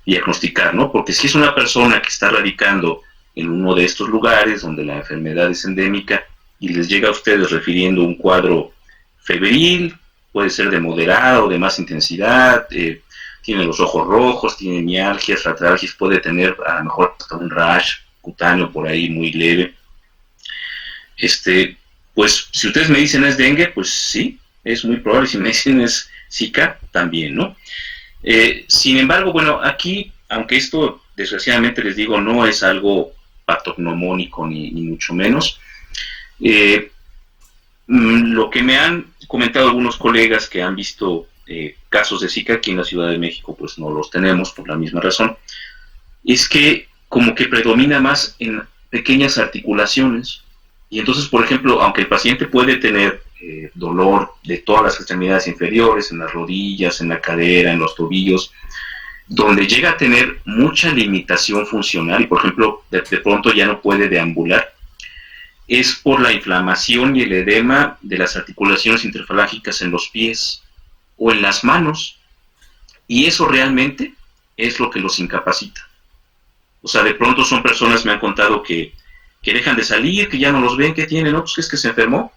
diagnosticar, ¿no? Porque si es una persona que está radicando en uno de estos lugares donde la enfermedad es endémica y les llega a ustedes refiriendo un cuadro febril, puede ser de moderada o de más intensidad, tiene los ojos rojos, tiene mialgias, ratralgias, puede tener a lo mejor hasta un rash cutáneo por ahí muy leve. Pues si ustedes me dicen es dengue, pues sí, es muy probable. Si me dicen es Zika, también, ¿no? Sin embargo, bueno, aquí, aunque esto desgraciadamente les digo no es algo patognomónico ni mucho menos, lo que me han comentado algunos colegas que han visto casos de Zika aquí en la Ciudad de México, pues no los tenemos por la misma razón, es que como que predomina más en pequeñas articulaciones. Y entonces, por ejemplo, aunque el paciente puede tener dolor de todas las extremidades inferiores, en las rodillas, en la cadera, en los tobillos, donde llega a tener mucha limitación funcional y, por ejemplo, de pronto ya no puede deambular, es por la inflamación y el edema de las articulaciones interfalángicas en los pies o en las manos. Y eso realmente es lo que los incapacita. O sea, de pronto son personas, me han contado, que dejan de salir, que ya no los ven, que tienen, ¿no? Pues es que se enfermó.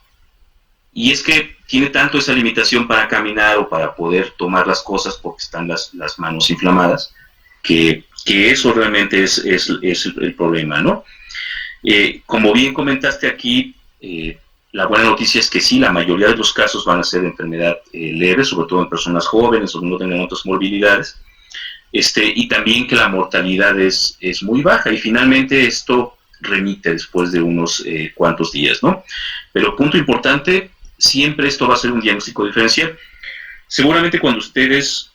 Y es que tiene tanto esa limitación para caminar o para poder tomar las cosas porque están las manos inflamadas, que eso realmente es el problema, ¿no? Como bien comentaste aquí, la buena noticia es que sí, la mayoría de los casos van a ser de enfermedad leve, sobre todo en personas jóvenes o que no tengan otras morbilidades, y también que la mortalidad es muy baja, y finalmente esto remite después de unos cuantos días, ¿no? Pero punto importante, siempre esto va a ser un diagnóstico diferencial. Seguramente cuando ustedes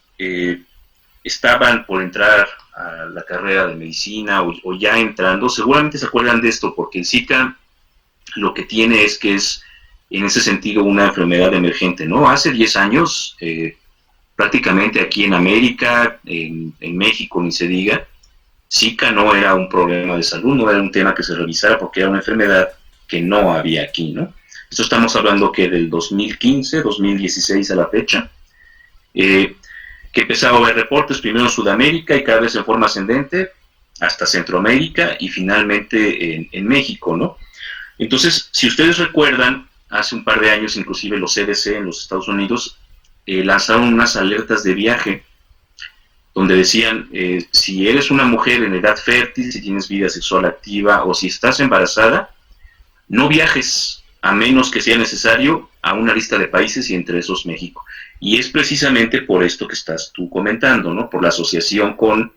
estaban por entrar a la carrera de medicina o ya entrando, seguramente se acuerdan de esto, porque el Zika lo que tiene es que es en ese sentido una enfermedad emergente, ¿no? Hace 10 años, prácticamente aquí en América, en México ni se diga, Zika no era un problema de salud, no era un tema que se revisara porque era una enfermedad que no había aquí, ¿no? Esto estamos hablando que del 2015, 2016 a la fecha, que empezaba a haber reportes primero en Sudamérica y cada vez en forma ascendente hasta Centroamérica y finalmente en México, ¿no? Entonces, si ustedes recuerdan, hace un par de años inclusive los CDC en los Estados Unidos lanzaron unas alertas de viaje donde decían, si eres una mujer en edad fértil, si tienes vida sexual activa o si estás embarazada, no viajes a menos que sea necesario a una lista de países y entre esos México. Y es precisamente por esto que estás tú comentando, ¿no? Por la asociación con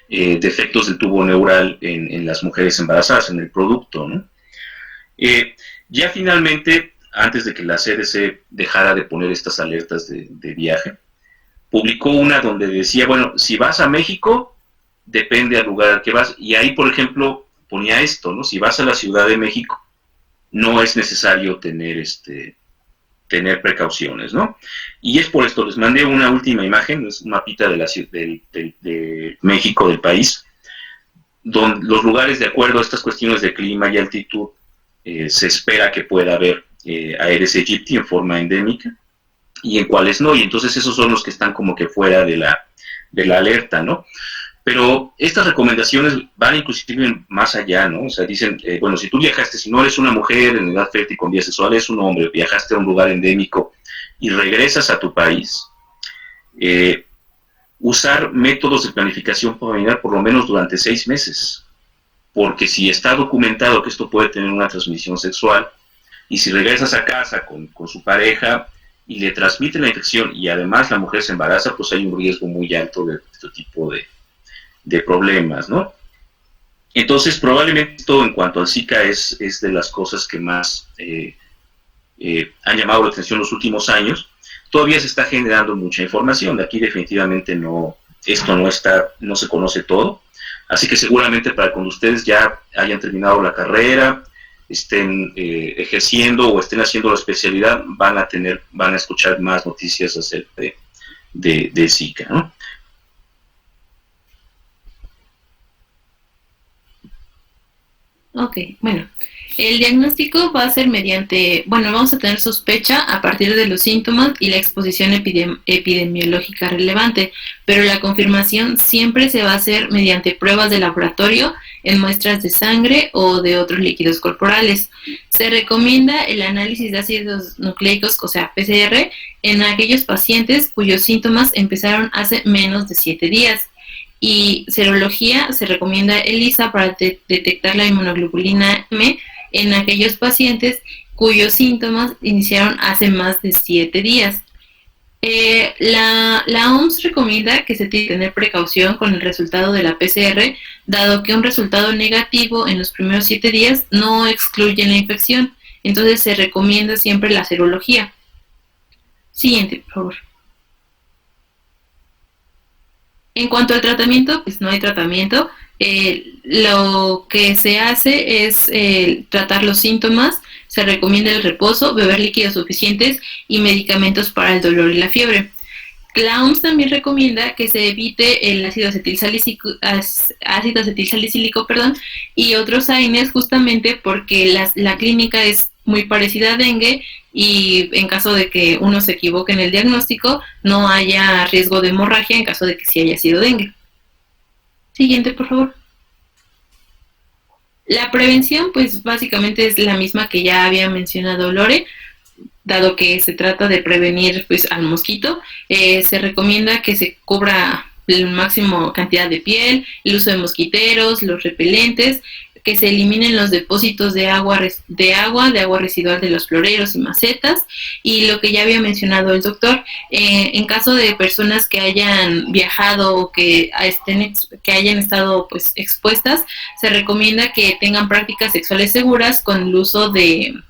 defectos del tubo neural en las mujeres embarazadas, en el producto, ¿no? Ya finalmente, antes de que la CDC dejara de poner estas alertas de viaje, publicó una donde decía, bueno, si vas a México, depende al lugar al que vas, y ahí, por ejemplo, ponía esto, ¿no? Si vas a la Ciudad de México, no es necesario tener precauciones, ¿no? Y es por esto, les mandé una última imagen, es un mapita de México, del país, donde los lugares, de acuerdo a estas cuestiones de clima y altitud, se espera que pueda haber Aedes aegypti en forma endémica, y en cuáles no, y entonces esos son los que están como que fuera de la alerta, ¿no? Pero estas recomendaciones van inclusive más allá, ¿no? O sea, dicen, bueno, si tú viajaste, si no eres una mujer en edad fértil con vías sexuales, eres un hombre, viajaste a un lugar endémico y regresas a tu país, usar métodos de planificación familiar por lo menos durante 6 meses, porque si está documentado que esto puede tener una transmisión sexual, y si regresas a casa con su pareja y le transmite la infección y además la mujer se embaraza, pues hay un riesgo muy alto de este tipo de problemas, ¿no? Entonces, probablemente esto en cuanto al Zika es de las cosas que más han llamado la atención en los últimos años. Todavía se está generando mucha información, de aquí definitivamente esto no se conoce todo, así que seguramente para cuando ustedes ya hayan terminado la carrera, estén ejerciendo o estén haciendo la especialidad, van a escuchar más noticias acerca de Zika, ¿no? Ok, bueno, el diagnóstico va a ser vamos a tener sospecha a partir de los síntomas y la exposición epidemiológica relevante, pero la confirmación siempre se va a hacer mediante pruebas de laboratorio en muestras de sangre o de otros líquidos corporales. Se recomienda el análisis de ácidos nucleicos, o sea, PCR, en aquellos pacientes cuyos síntomas empezaron hace menos de 7 días. Y serología, se recomienda ELISA para detectar la inmunoglobulina M en aquellos pacientes cuyos síntomas iniciaron hace más de 7 días. La OMS recomienda que se tiene que tener precaución con el resultado de la PCR, dado que un resultado negativo en los primeros 7 días no excluye la infección. Entonces se recomienda siempre la serología. Siguiente, por favor. En cuanto al tratamiento, pues no hay tratamiento. Lo que se hace es tratar los síntomas. Se recomienda el reposo, beber líquidos suficientes y medicamentos para el dolor y la fiebre. La OMS también recomienda que se evite el ácido acetilsalicílico, y otros AINES, justamente porque la clínica es muy parecida a dengue, y en caso de que uno se equivoque en el diagnóstico, no haya riesgo de hemorragia en caso de que sí haya sido dengue. Siguiente, por favor. La prevención, pues básicamente es la misma que ya había mencionado Lore, dado que se trata de prevenir pues al mosquito. Se recomienda que se cubra la máxima cantidad de piel, el uso de mosquiteros, los repelentes, que se eliminen los depósitos de agua residual de los floreros y macetas, y lo que ya había mencionado el doctor, en caso de personas que hayan viajado o que hayan estado pues expuestas, se recomienda que tengan prácticas sexuales seguras con el uso del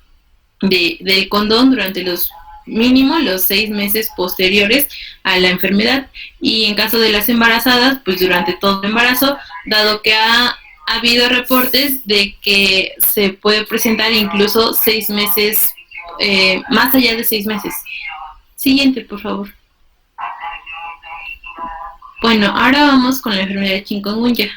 condón durante los 6 meses posteriores a la enfermedad, y en caso de las embarazadas, pues durante todo el embarazo, dado que ha habido reportes de que se puede presentar incluso 6 meses, más allá de 6 meses. Siguiente, por favor. Bueno, ahora vamos con la enfermedad de chikungunya.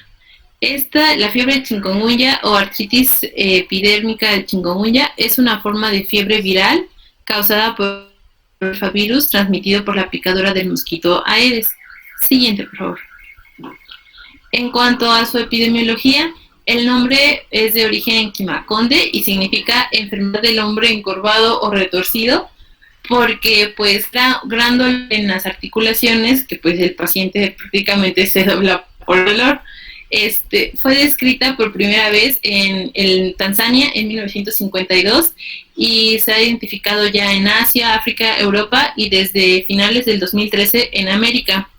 La fiebre de chikungunya o artritis epidérmica de chikungunya es una forma de fiebre viral causada por el virus transmitido por la picadura del mosquito Aedes. Siguiente, por favor. En cuanto a su epidemiología, el nombre es de origen quimaconde y significa enfermedad del hombre encorvado o retorcido, porque pues da glándula en las articulaciones que pues el paciente prácticamente se dobla por dolor. Fue descrita por primera vez en Tanzania en 1952 y se ha identificado ya en Asia, África, Europa y desde finales del 2013 en América.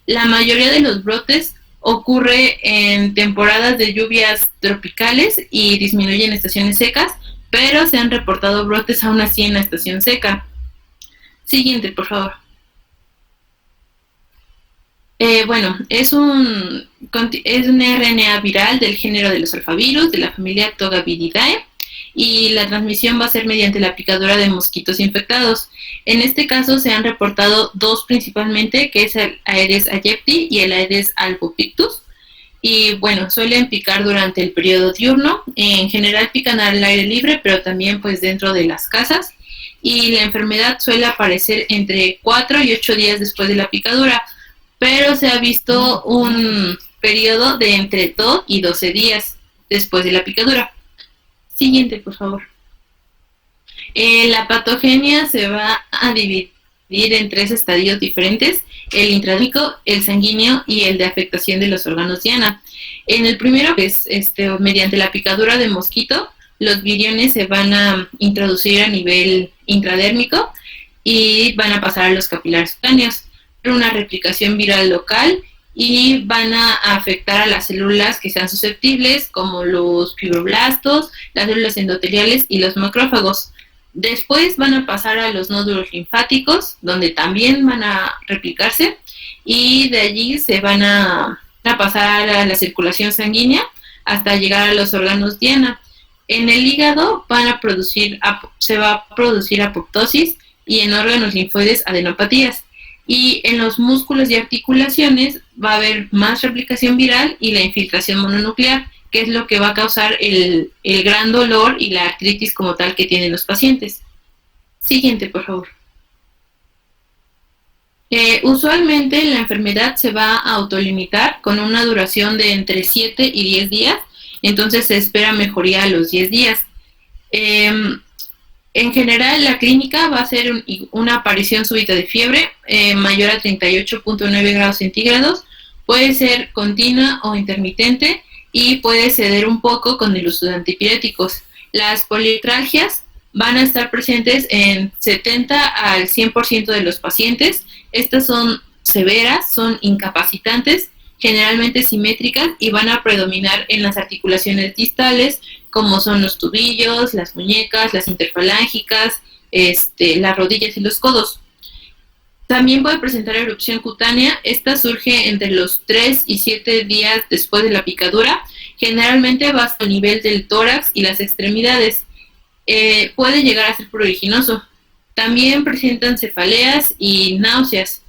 La mayoría de los brotes ocurre en temporadas de lluvias tropicales y disminuye en estaciones secas, pero se han reportado brotes aún así en la estación seca. Siguiente, por favor. Bueno, es un RNA viral del género de los alfavirus, de la familia Togaviridae, y la transmisión va a ser mediante la picadura de mosquitos infectados. En este caso se han reportado dos principalmente, que es el Aedes aegypti y el Aedes albopictus. Y bueno, suelen picar durante el periodo diurno. En general pican al aire libre, pero también pues dentro de las casas. Y la enfermedad suele aparecer entre 4 y 8 días después de la picadura, pero se ha visto un periodo de entre 2 y 12 días después de la picadura. Siguiente, por favor. La patogenia se va a dividir en 3 estadios diferentes: el intradérmico, el sanguíneo y el de afectación de los órganos diana. En el primero, pues, mediante la picadura de mosquito, los viriones se van a introducir a nivel intradérmico y van a pasar a los capilares cutáneos. Una replicación viral local y van a afectar a las células que sean susceptibles, como los fibroblastos, las células endoteliales y los macrófagos. Después van a pasar a los nódulos linfáticos, donde también van a replicarse, y de allí se van a pasar a la circulación sanguínea hasta llegar a los órganos diana. En el hígado se va a producir apoptosis, y en órganos linfoides adenopatías. Y en los músculos y articulaciones va a haber más replicación viral y la infiltración mononuclear, que es lo que va a causar el gran dolor y la artritis como tal que tienen los pacientes. Siguiente, por favor. Usualmente la enfermedad se va a autolimitar con una duración de entre 7 y 10 días, entonces se espera mejoría a los 10 días. En general, la clínica va a ser una aparición súbita de fiebre mayor a 38.9 grados centígrados, puede ser continua o intermitente y puede ceder un poco con el uso de antipiréticos. Las poliartralgias van a estar presentes en 70 al 100% de los pacientes. Estas son severas, son incapacitantes, generalmente simétricas, y van a predominar en las articulaciones distales, como son los tobillos, las muñecas, las interfalángicas, las rodillas y los codos. También puede presentar erupción cutánea. Esta surge entre los 3 y 7 días después de la picadura. Generalmente va hasta el nivel del tórax y las extremidades. Puede llegar a ser pruriginoso. También presentan cefaleas y náuseas.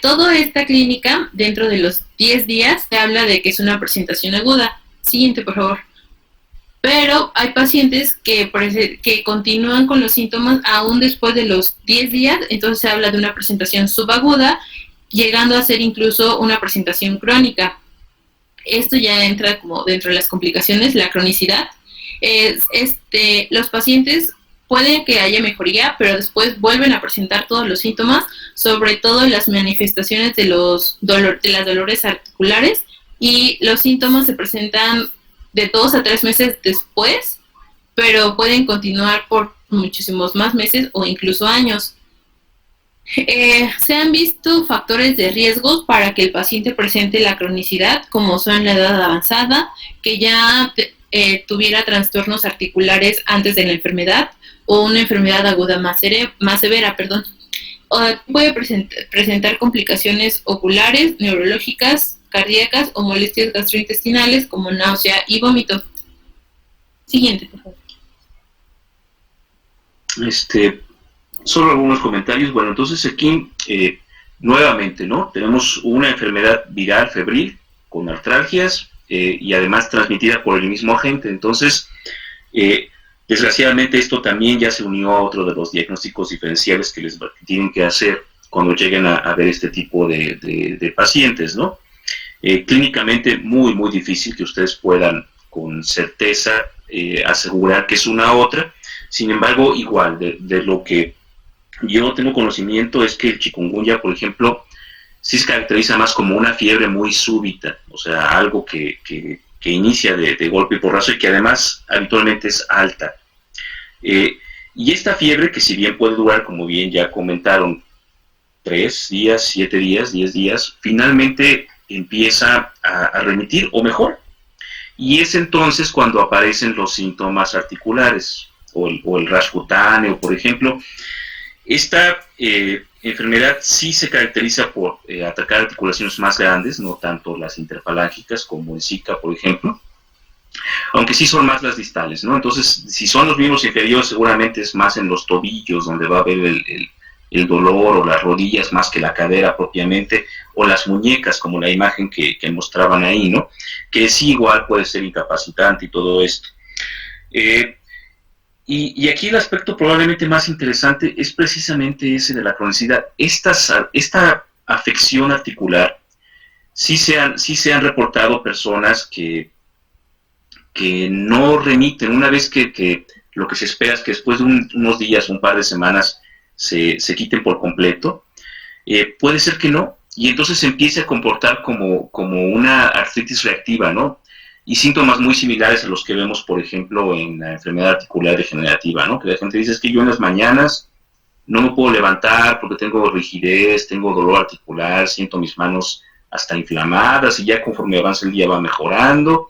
Toda esta clínica, dentro de los 10 días, se habla de que es una presentación aguda. Siguiente, por favor. Pero hay pacientes que continúan con los síntomas aún después de los 10 días, entonces se habla de una presentación subaguda, llegando a ser incluso una presentación crónica. Esto ya entra como dentro de las complicaciones, la cronicidad. Los pacientes pueden que haya mejoría, pero después vuelven a presentar todos los síntomas, sobre todo las manifestaciones de las dolores articulares, y los síntomas se presentan de 2 a 3 meses después, pero pueden continuar por muchísimos más meses o incluso años. Se han visto factores de riesgo para que el paciente presente la cronicidad, como son la edad avanzada, que ya tuviera trastornos articulares antes de la enfermedad, o una enfermedad aguda más severa. O puede presentar complicaciones oculares, neurológicas, cardíacas o molestias gastrointestinales como náusea y vómito. Siguiente, por favor. Solo algunos comentarios. Bueno, entonces aquí nuevamente, ¿no? Tenemos una enfermedad viral febril con artralgias y además transmitida por el mismo agente. Entonces, desgraciadamente esto también ya se unió a otro de los diagnósticos diferenciales que les tienen que hacer cuando lleguen a ver este tipo de pacientes, ¿no? Clínicamente muy, muy difícil que ustedes puedan con certeza asegurar que es una u otra. Sin embargo, igual, de lo que yo tengo conocimiento es que el chikungunya, por ejemplo, sí se caracteriza más como una fiebre muy súbita, o sea, algo que inicia de golpe y porrazo y que además habitualmente es alta. Y esta fiebre, que si bien puede durar, como bien ya comentaron, 3 días, 7 días, 10 días, finalmente empieza a remitir o mejor. Y es entonces cuando aparecen los síntomas articulares. o el rash cutáneo, por ejemplo. Esta enfermedad sí se caracteriza por atacar articulaciones más grandes, no tanto las interfalángicas como el Zika, por ejemplo, aunque sí son más las distales, ¿no? Entonces, si son los miembros inferiores, seguramente es más en los tobillos donde va a haber el dolor, o las rodillas más que la cadera propiamente, o las muñecas, como la imagen que mostraban ahí, ¿no? Que sí igual puede ser incapacitante y todo esto. Y aquí el aspecto probablemente más interesante es precisamente ese de la cronicidad. Esta afección articular, sí se han reportado personas que no remiten, una vez que lo que se espera es que después de unos días, un par de semanas, se quiten por completo. Puede ser que no, y entonces se empiece a comportar como una artritis reactiva, ¿no? Y síntomas muy similares a los que vemos, por ejemplo, en la enfermedad articular degenerativa, ¿no? Que la gente dice, es que yo en las mañanas no me puedo levantar porque tengo rigidez, tengo dolor articular, siento mis manos hasta inflamadas, y ya conforme avanza el día va mejorando.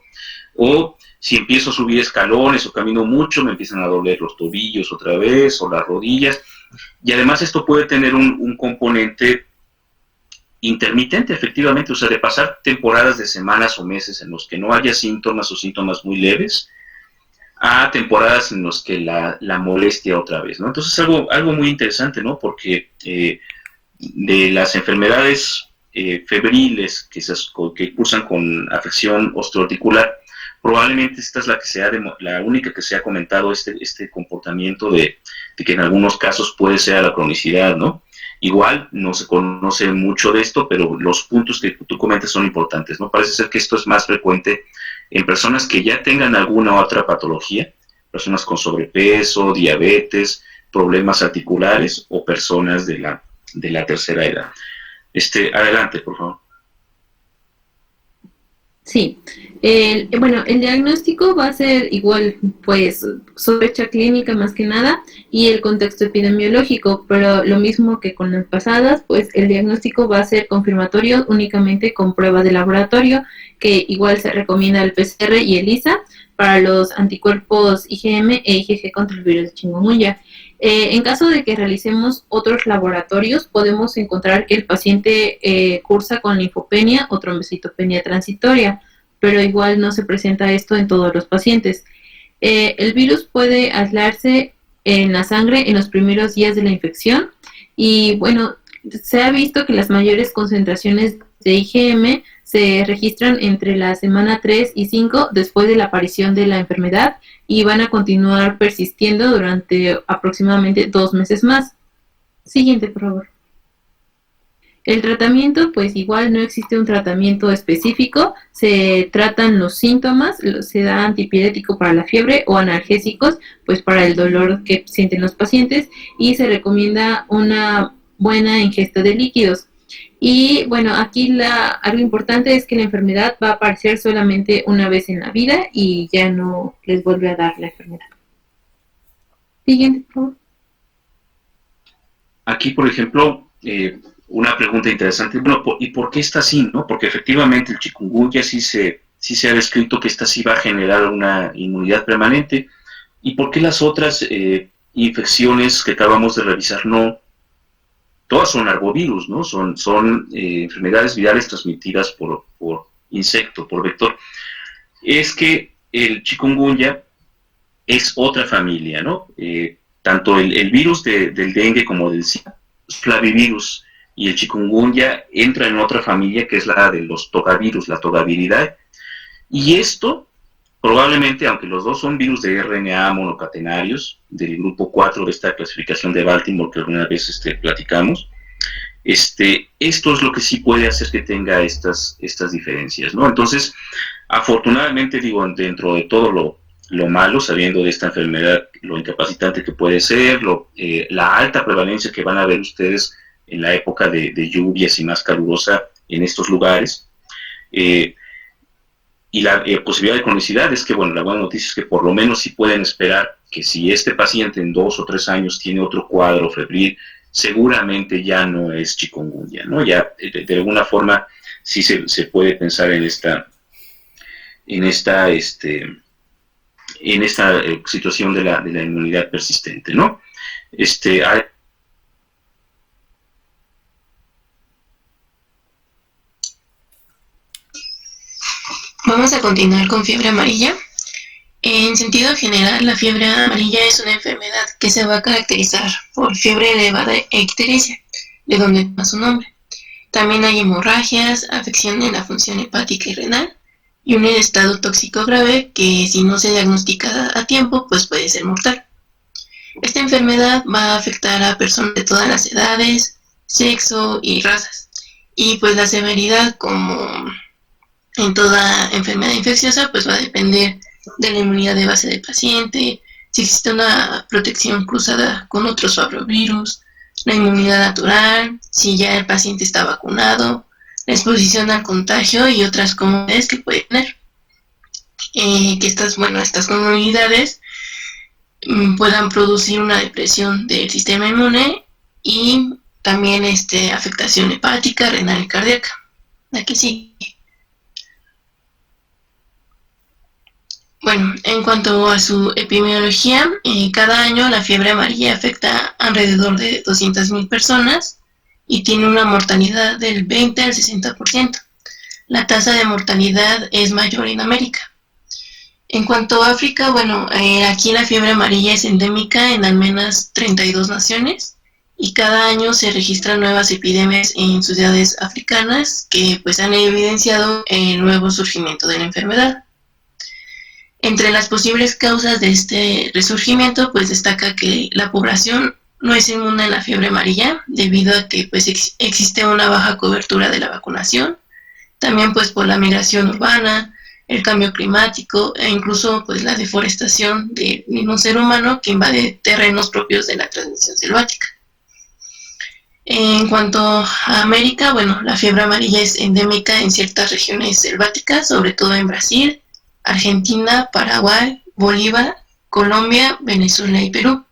O si empiezo a subir escalones o camino mucho, me empiezan a doler los tobillos otra vez, o las rodillas. Y además esto puede tener un componente intermitente, efectivamente, o sea, de pasar temporadas de semanas o meses en los que no haya síntomas o síntomas muy leves, a temporadas en los que la molestia otra vez, ¿no? Entonces es algo muy interesante, ¿no? Porque de las enfermedades febriles que cursan con afección osteoarticular, probablemente esta es la única que se ha comentado, este comportamiento de que en algunos casos puede ser la cronicidad, ¿no? Igual no se conoce mucho de esto, pero los puntos que tú comentas son importantes, ¿no? Parece ser que esto es más frecuente en personas que ya tengan alguna otra patología, personas con sobrepeso, diabetes, problemas articulares, o personas de la tercera edad. Adelante, por favor. Sí, bueno, el diagnóstico va a ser igual, pues, sospecha clínica más que nada, y el contexto epidemiológico, pero lo mismo que con las pasadas, pues el diagnóstico va a ser confirmatorio únicamente con prueba de laboratorio, que igual se recomienda el PCR y el ELISA para los anticuerpos IgM e IgG contra el virus de chikungunya. En caso de que realicemos otros laboratorios, podemos encontrar que el paciente cursa con linfopenia o trombocitopenia transitoria, pero igual no se presenta esto en todos los pacientes. El virus puede aislarse en la sangre en los primeros días de la infección, y bueno, se ha visto que las mayores concentraciones de IgM se registran entre la semana 3 y 5 después de la aparición de la enfermedad, y van a continuar persistiendo durante aproximadamente 2 meses más. Siguiente, por favor. El tratamiento, pues igual no existe un tratamiento específico, se tratan los síntomas, se da antipirético para la fiebre o analgésicos, pues para el dolor que sienten los pacientes, y se recomienda una buena ingesta de líquidos. Y bueno, aquí algo importante es que la enfermedad va a aparecer solamente una vez en la vida y ya no les vuelve a dar la enfermedad. Siguiente, por favor. Aquí, por ejemplo, una pregunta interesante, bueno, ¿y por qué está así, no? Porque efectivamente el chikungunya sí se ha descrito que esta sí va a generar una inmunidad permanente. ¿Y por qué las otras infecciones que acabamos de revisar no? Todas son arbovirus, ¿no? Son enfermedades virales transmitidas por insecto, por vector. Es que el chikungunya es otra familia, ¿no? Tanto el virus del dengue como del Zika, flavivirus, y el chikungunya entra en otra familia que es la de los togavirus, la togaviridae. Y esto, probablemente, aunque los dos son virus de RNA monocatenarios, del grupo 4 de esta clasificación de Baltimore que alguna vez platicamos, esto es lo que sí puede hacer que tenga estas diferencias, ¿no? Entonces, afortunadamente, digo, dentro de todo lo malo, sabiendo de esta enfermedad, lo incapacitante que puede ser, la alta prevalencia que van a ver ustedes en la época de lluvias y más calurosa en estos lugares, y la posibilidad de cronicidad es que, bueno, la buena noticia es que por lo menos sí pueden esperar que si este paciente en 2 o 3 años tiene otro cuadro febril, seguramente ya no es chikungunya, ¿no? Ya de alguna forma sí se puede pensar en esta en esta situación de la inmunidad persistente, ¿no? Vamos a continuar con fiebre amarilla. En sentido general, la fiebre amarilla es una enfermedad que se va a caracterizar por fiebre elevada e ictericia, de donde toma su nombre. También hay hemorragias, afección en la función hepática y renal, y un estado tóxico grave que, si no se diagnostica a tiempo, pues puede ser mortal. Esta enfermedad va a afectar a personas de todas las edades, sexo y razas. Y pues la severidad, como en toda enfermedad infecciosa, pues va a depender de la inmunidad de base del paciente, si existe una protección cruzada con otros fabrovirus, la inmunidad natural, si ya el paciente está vacunado, la exposición al contagio y otras comodidades que puede tener. Que estas comodidades puedan producir una depresión del sistema inmune y también afectación hepática, renal y cardíaca. La que sigue. Bueno, en cuanto a su epidemiología, cada año la fiebre amarilla afecta alrededor de 200,000 personas y tiene una mortalidad del 20 al 60%. La tasa de mortalidad es mayor en América. En cuanto a África, bueno, aquí la fiebre amarilla es endémica en al menos 32 naciones y cada año se registran nuevas epidemias en ciudades africanas que pues han evidenciado el nuevo surgimiento de la enfermedad. Entre las posibles causas de este resurgimiento, pues destaca que la población no es inmune a la fiebre amarilla debido a que pues existe una baja cobertura de la vacunación, también pues por la migración urbana, el cambio climático e incluso pues la deforestación del mismo ser humano que invade terrenos propios de la transmisión selvática. En cuanto a América, bueno, la fiebre amarilla es endémica en ciertas regiones selváticas, sobre todo en Brasil, Argentina, Paraguay, Bolivia, Colombia, Venezuela y Perú.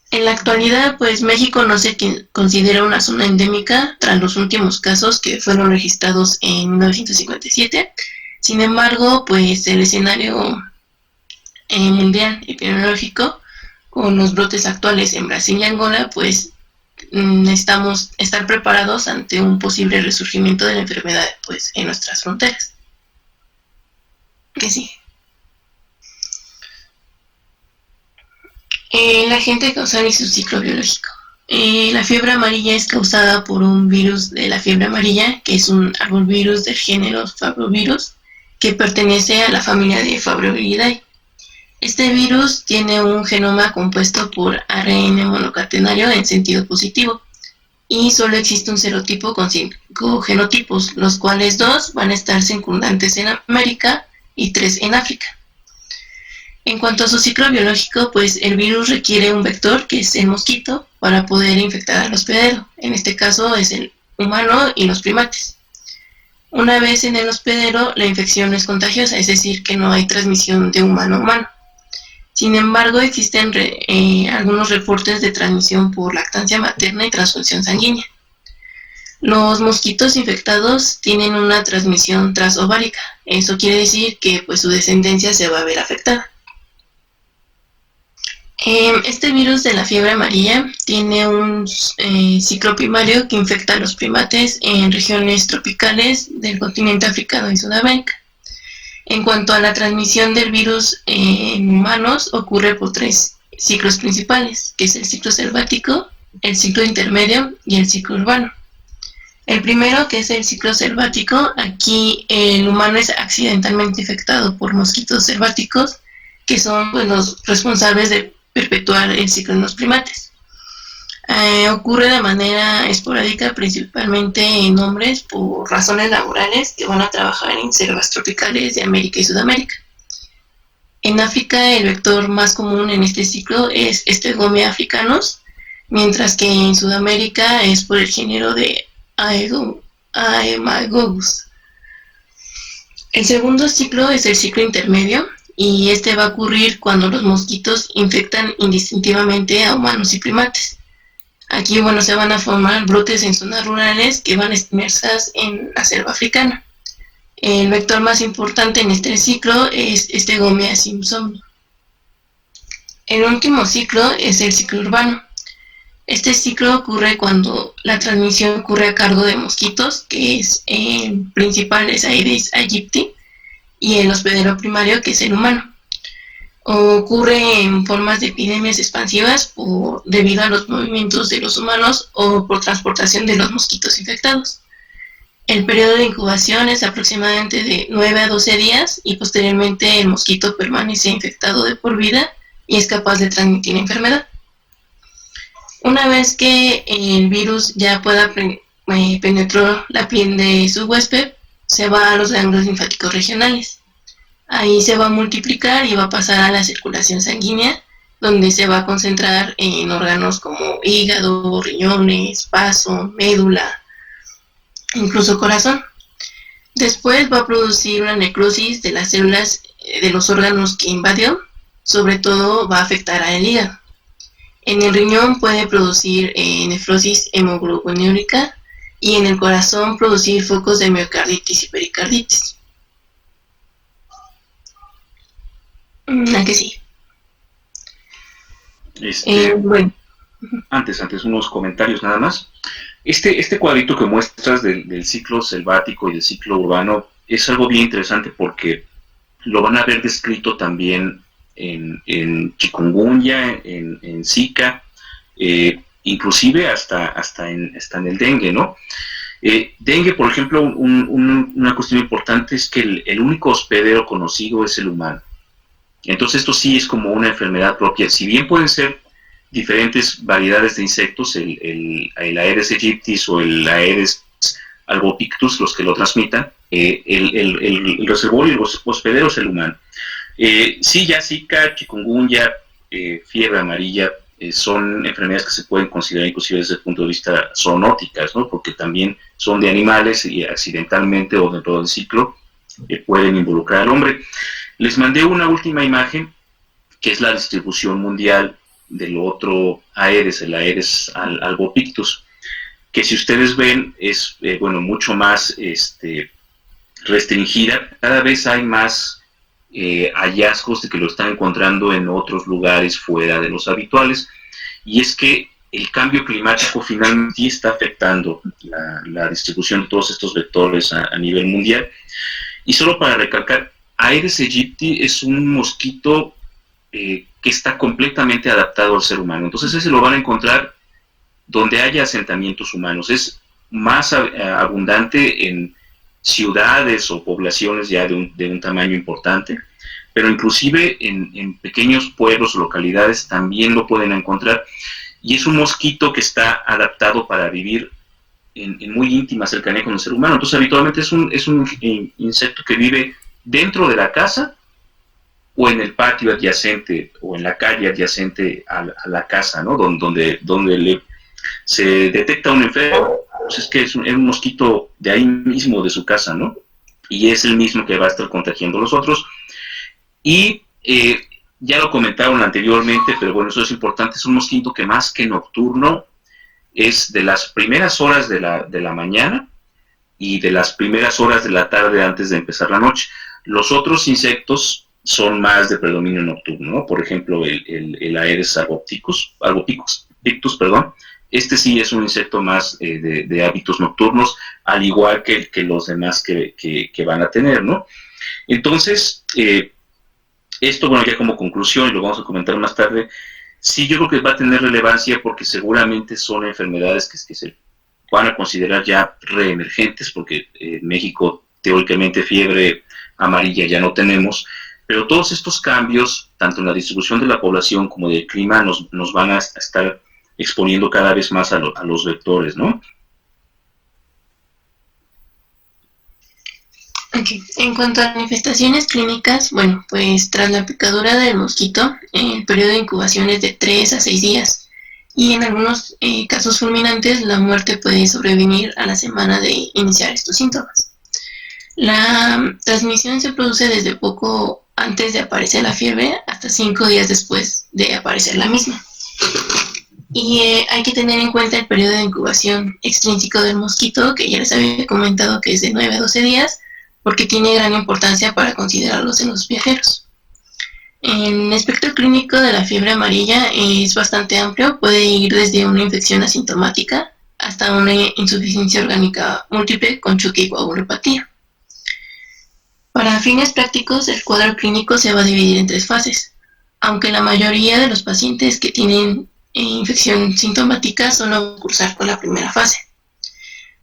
En la actualidad, pues México no se considera una zona endémica tras los últimos casos que fueron registrados en 1957. Sin embargo, pues el escenario mundial epidemiológico con los brotes actuales en Brasil y Angola, pues necesitamos estar preparados ante un posible resurgimiento de la enfermedad pues en nuestras fronteras. Que sí. El agente causal y su ciclo biológico. La fiebre amarilla es causada por un virus de la fiebre amarilla, que es un arbovirus del género Fabrovirus, que pertenece a la familia de Fabroviridae. Este virus tiene un genoma compuesto por ARN monocatenario en sentido positivo, y solo existe un serotipo con 5 genotipos, los cuales 2 van a estar circundantes en América y 3 en África. En cuanto a su ciclo biológico, pues el virus requiere un vector, que es el mosquito, para poder infectar al hospedero. En este caso es el humano y los primates. Una vez en el hospedero, la infección es contagiosa, es decir, que no hay transmisión de humano a humano. Sin embargo, existen algunos reportes de transmisión por lactancia materna y transfusión sanguínea. Los mosquitos infectados tienen una transmisión transovárica. Eso quiere decir que pues, su descendencia se va a ver afectada. Este virus de la fiebre amarilla tiene un ciclo primario que infecta a los primates en regiones tropicales del continente africano y Sudamérica. En cuanto a la transmisión del virus en humanos, ocurre por 3 ciclos principales, que es el ciclo selvático, el ciclo intermedio y el ciclo urbano. El primero, que es el ciclo selvático, aquí el humano es accidentalmente infectado por mosquitos selváticos, que son pues, los responsables de perpetuar el ciclo en los primates. Ocurre de manera esporádica, principalmente en hombres por razones laborales que van a trabajar en selvas tropicales de América y Sudamérica. En África el vector más común en este ciclo es Streptomyces africanus, mientras que en Sudamérica es por el género de Aegamogus. El segundo ciclo es el ciclo intermedio, y este va a ocurrir cuando los mosquitos infectan indistintivamente a humanos y primates. Aquí, bueno, se van a formar brotes en zonas rurales que van inmersas en la selva africana. El vector más importante en este ciclo es Stegomyia simpsoni. El último ciclo es el ciclo urbano. Este ciclo ocurre cuando la transmisión ocurre a cargo de mosquitos, que es principal es Aedes aegypti, y el hospedero primario, que es el humano. Ocurre en formas de epidemias expansivas debido a los movimientos de los humanos o por transportación de los mosquitos infectados. El periodo de incubación es aproximadamente de 9 a 12 días y posteriormente el mosquito permanece infectado de por vida y es capaz de transmitir la enfermedad. Una vez que el virus ya pueda penetrar la piel de su huésped, se va a los ganglios linfáticos regionales. Ahí se va a multiplicar y va a pasar a la circulación sanguínea, donde se va a concentrar en órganos como hígado, riñones, vaso, médula, incluso corazón. Después va a producir una necrosis de las células de los órganos que invadió, sobre todo va a afectar al hígado. En el riñón puede producir nefrosis hemoglobinuria y en el corazón producir focos de miocarditis y pericarditis. ¿A que sí? Bueno. Antes, unos comentarios nada más. Este cuadrito que muestras del ciclo selvático y del ciclo urbano es algo bien interesante porque lo van a ver descrito también en chikungunya, en Zika, inclusive hasta en el dengue, ¿no? Dengue, por ejemplo, una cuestión importante es que el único hospedero conocido es el humano. Entonces esto sí es como una enfermedad propia. Si bien pueden ser diferentes variedades de insectos, el Aedes aegypti o el Aedes albopictus, los que lo transmitan, el reservorio y los hospederos es el humano. Sí, ya Zika, chikungunya, fiebre amarilla, son enfermedades que se pueden considerar inclusive desde el punto de vista zoonóticas, ¿no? Porque también son de animales y accidentalmente o dentro del ciclo pueden involucrar al hombre. Les mandé una última imagen, que es la distribución mundial del otro Aedes, el Aedes albopictus, que si ustedes ven es mucho más restringida. Cada vez hay más hallazgos de que lo están encontrando en otros lugares fuera de los habituales, y es que el cambio climático finalmente está afectando la distribución de todos estos vectores a nivel mundial. Y solo para recalcar, Aedes aegypti es un mosquito que está completamente adaptado al ser humano. Entonces ese lo van a encontrar donde haya asentamientos humanos. Es más abundante en ciudades o poblaciones ya de un tamaño importante, pero inclusive en pequeños pueblos o localidades también lo pueden encontrar. Y es un mosquito que está adaptado para vivir en muy íntima cercanía con el ser humano. Entonces habitualmente es un insecto que vive dentro de la casa o en el patio adyacente o en la calle adyacente a la casa, ¿no? Donde se detecta un enfermo, pues es que es un mosquito de ahí mismo, de su casa, ¿no? Y es el mismo que va a estar contagiando a los otros. Y ya lo comentaron anteriormente, pero bueno, eso es importante, es un mosquito que más que nocturno es de las primeras horas de la mañana y de las primeras horas de la tarde antes de empezar la noche. Los otros insectos son más de predominio nocturno, ¿no? Por ejemplo, el Aedes albopictus, este sí es un insecto más de hábitos nocturnos, al igual que los demás que van a tener, ¿no? Entonces, esto, bueno, ya como conclusión, y lo vamos a comentar más tarde, sí, yo creo que va a tener relevancia porque seguramente son enfermedades que se van a considerar ya reemergentes, porque en México, teóricamente, fiebre amarilla ya no tenemos, pero todos estos cambios, tanto en la distribución de la población como del clima, nos van a estar exponiendo cada vez más a los vectores, ¿no? Okay. En cuanto a manifestaciones clínicas, bueno, pues tras la picadura del mosquito, el periodo de incubación es de 3 a 6 días y en algunos casos fulminantes la muerte puede sobrevenir a la semana de iniciar estos síntomas. La transmisión se produce desde poco antes de aparecer la fiebre hasta 5 días después de aparecer la misma. Y hay que tener en cuenta el periodo de incubación extrínseco del mosquito, que ya les había comentado que es de 9 a 12 días, porque tiene gran importancia para considerarlos en los viajeros. El espectro clínico de la fiebre amarilla es bastante amplio, puede ir desde una infección asintomática hasta una insuficiencia orgánica múltiple con choque y coagulopatía. Para fines prácticos, el cuadro clínico se va a dividir en 3 fases, aunque la mayoría de los pacientes que tienen infección sintomática solo cursar con la primera fase.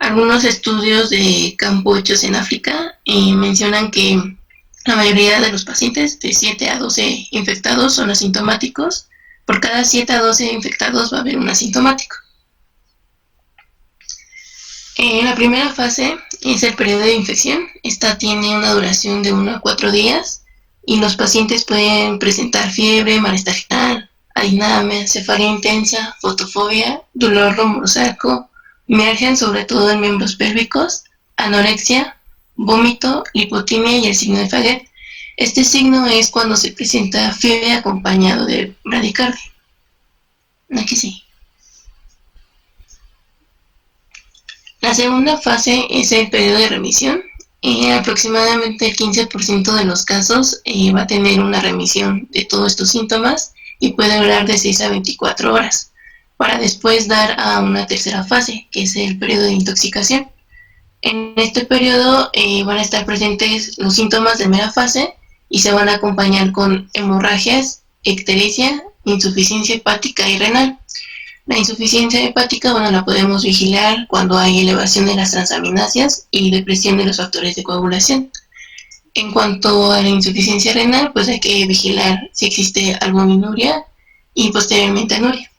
Algunos estudios de campo hechos en África mencionan que la mayoría de los pacientes de 7 a 12 infectados son asintomáticos. Por cada 7 a 12 infectados va a haber un asintomático. La primera fase es el periodo de infección. Esta tiene una duración de 1 a 4 días y los pacientes pueden presentar fiebre, malestar general, adinamia, cefalea intensa, fotofobia, dolor rumorosaco, mialgia sobre todo en miembros pélvicos, anorexia, vómito, lipotimia y el signo de Faguet. Este signo es cuando se presenta fiebre acompañado de bradicardia. Aquí sí. La segunda fase es el periodo de remisión. Aproximadamente el 15% de los casos va a tener una remisión de todos estos síntomas y puede durar de 6 a 24 horas, para después dar a una tercera fase, que es el periodo de intoxicación. En este periodo van a estar presentes los síntomas de primera fase y se van a acompañar con hemorragias, ictericia, insuficiencia hepática y renal. La insuficiencia hepática, la podemos vigilar cuando hay elevación de las transaminasas y depresión de los factores de coagulación. En cuanto a la insuficiencia renal, pues hay que vigilar si existe albuminuria y posteriormente anuria.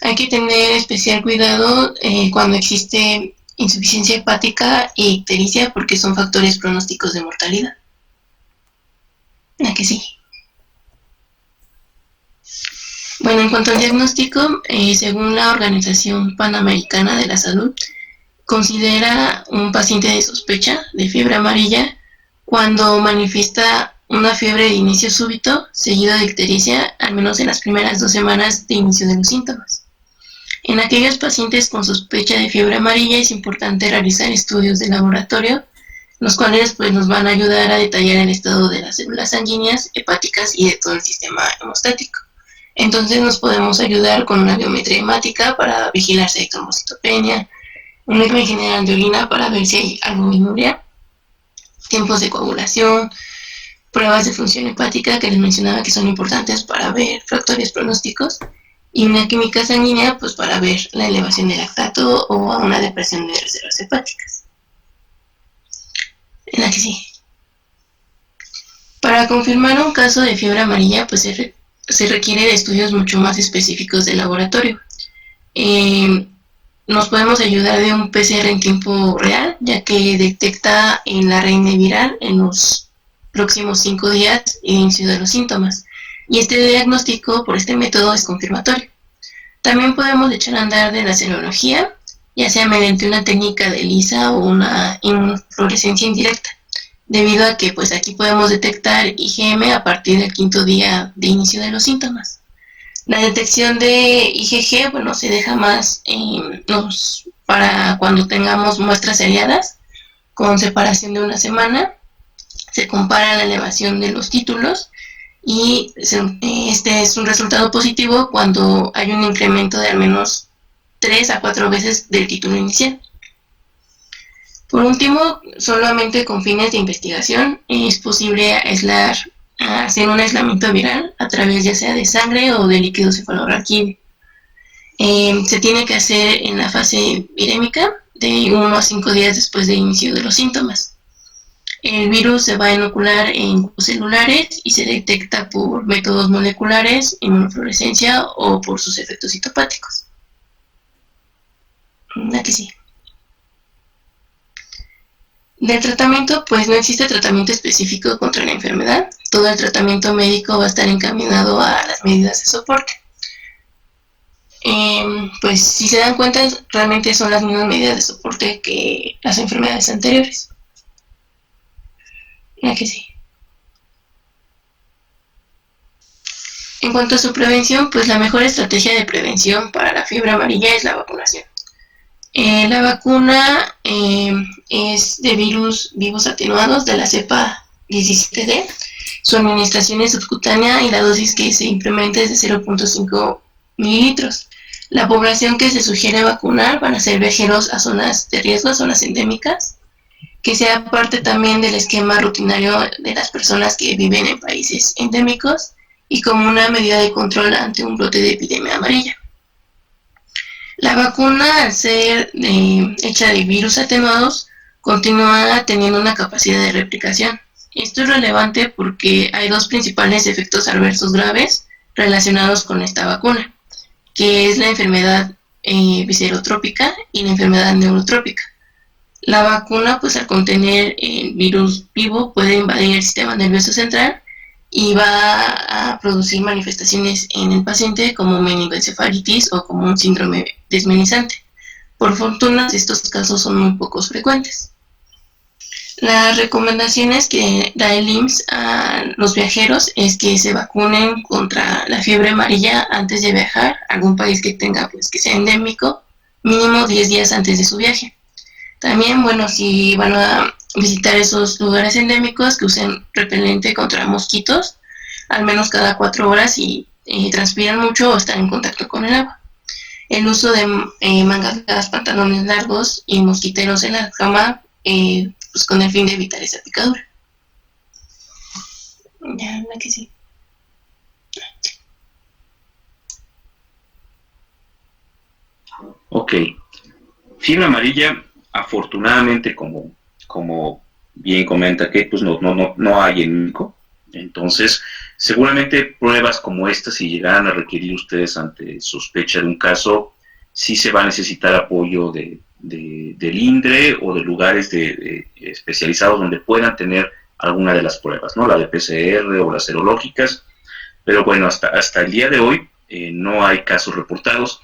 Hay que tener especial cuidado cuando existe insuficiencia hepática y ictericia porque son factores pronósticos de mortalidad. ¿A que sí? Bueno, en cuanto al diagnóstico, según la Organización Panamericana de la Salud, considera un paciente de sospecha de fiebre amarilla cuando manifiesta una fiebre de inicio súbito, seguido de ictericia, al menos en las primeras 2 semanas de inicio de los síntomas. En aquellos pacientes con sospecha de fiebre amarilla es importante realizar estudios de laboratorio, los cuales pues, nos van a ayudar a detallar el estado de las células sanguíneas, hepáticas y de todo el sistema hemostático. Entonces nos podemos ayudar con una biometría hemática para vigilar si hay trombocitopenia, un examen general de orina para ver si hay albuminuria, tiempos de coagulación, pruebas de función hepática que les mencionaba que son importantes para ver factores pronósticos, y una química sanguínea pues para ver la elevación del lactato o una depresión de reservas hepáticas. En la que sí. Para confirmar un caso de fiebre amarilla pues se requiere de estudios mucho más específicos de laboratorio. Nos podemos ayudar de un PCR en tiempo real, ya que detecta en la reina viral en los próximos 5 días el inicio de los síntomas. Y este diagnóstico por este método es confirmatorio. También podemos echar a andar de la serología, ya sea mediante una técnica de ELISA o una inmunofluorescencia indirecta, debido a que pues aquí podemos detectar IgM a partir del 5.º día de inicio de los síntomas. La detección de IgG, se deja más para cuando tengamos muestras seriadas, con separación de 1 semana, se compara la elevación de los títulos y este es un resultado positivo cuando hay un incremento de al menos 3 a 4 veces del título inicial. Por último, solamente con fines de investigación es posible hacer un aislamiento viral a través ya sea de sangre o de líquido cefalorraquídeo. Se tiene que hacer en la fase virémica de 1 a 5 días después del inicio de los síntomas. El virus se va a inocular en grupos celulares y se detecta por métodos moleculares, inmunofluorescencia o por sus efectos citopáticos. Aquí sí. Del tratamiento, pues no existe tratamiento específico contra la enfermedad. Todo el tratamiento médico va a estar encaminado a las medidas de soporte. Pues si se dan cuenta, realmente son las mismas medidas de soporte que las enfermedades anteriores. Que sí. En cuanto a su prevención, pues la mejor estrategia de prevención para la fiebre amarilla es la vacunación. La vacuna es de virus vivos atenuados de la cepa 17D. Su administración es subcutánea y la dosis que se implementa es de 0.5 mililitros. La población que se sugiere vacunar van a ser viajeros a zonas de riesgo, a zonas endémicas, que sea parte también del esquema rutinario de las personas que viven en países endémicos y como una medida de control ante un brote de epidemia amarilla. La vacuna, al ser hecha de virus atenuados, continúa teniendo una capacidad de replicación. Esto es relevante porque hay dos principales efectos adversos graves relacionados con esta vacuna, que es la enfermedad viscerotrópica y la enfermedad neurotrópica. La vacuna, pues al contener el virus vivo, puede invadir el sistema nervioso central y va a producir manifestaciones en el paciente como meningoencefalitis o como un síndrome desmenizante. Por fortuna, estos casos son muy pocos frecuentes. Las recomendaciones que da el IMSS a los viajeros es que se vacunen contra la fiebre amarilla antes de viajar a algún país que tenga, pues, que sea endémico, mínimo 10 días antes de su viaje. También, bueno, si van a visitar esos lugares endémicos, que usen repelente contra mosquitos, al menos cada 4 horas y transpiran mucho o están en contacto con el agua. El uso de mangas largas, pantalones largos y mosquiteros en la cama, pues con el fin de evitar esa picadura. Ya, la que sí. Ok. Fiebre amarilla, afortunadamente, como bien comenta que pues no hay en México. Entonces, seguramente pruebas como estas, si llegaran a requerir ustedes ante sospecha de un caso, sí se va a necesitar apoyo del INDRE o de lugares especializados donde puedan tener alguna de las pruebas, ¿no? La de PCR o las serológicas. Pero bueno, hasta el día de hoy no hay casos reportados.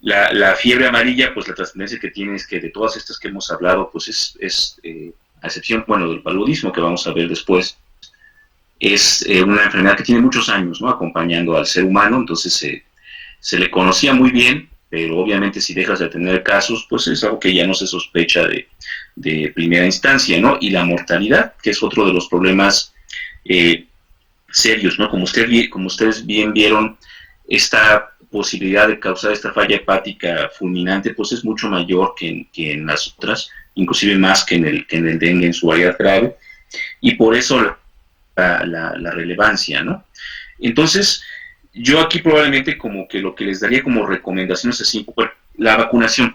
La fiebre amarilla, pues la trascendencia que tiene es que de todas estas que hemos hablado, pues a excepción, bueno, del paludismo que vamos a ver después, es una enfermedad que tiene muchos años, ¿no?, acompañando al ser humano. Entonces se le conocía muy bien, pero obviamente si dejas de tener casos, pues es algo que ya no se sospecha de primera instancia, ¿no? Y la mortalidad, que es otro de los problemas serios, ¿no? Como ustedes bien vieron, esta posibilidad de causar esta falla hepática fulminante, pues es mucho mayor que en las otras, inclusive más que en el dengue en su variedad grave, y por eso la relevancia, ¿no? Entonces, yo aquí probablemente como que lo que les daría como recomendaciones así, bueno, la vacunación.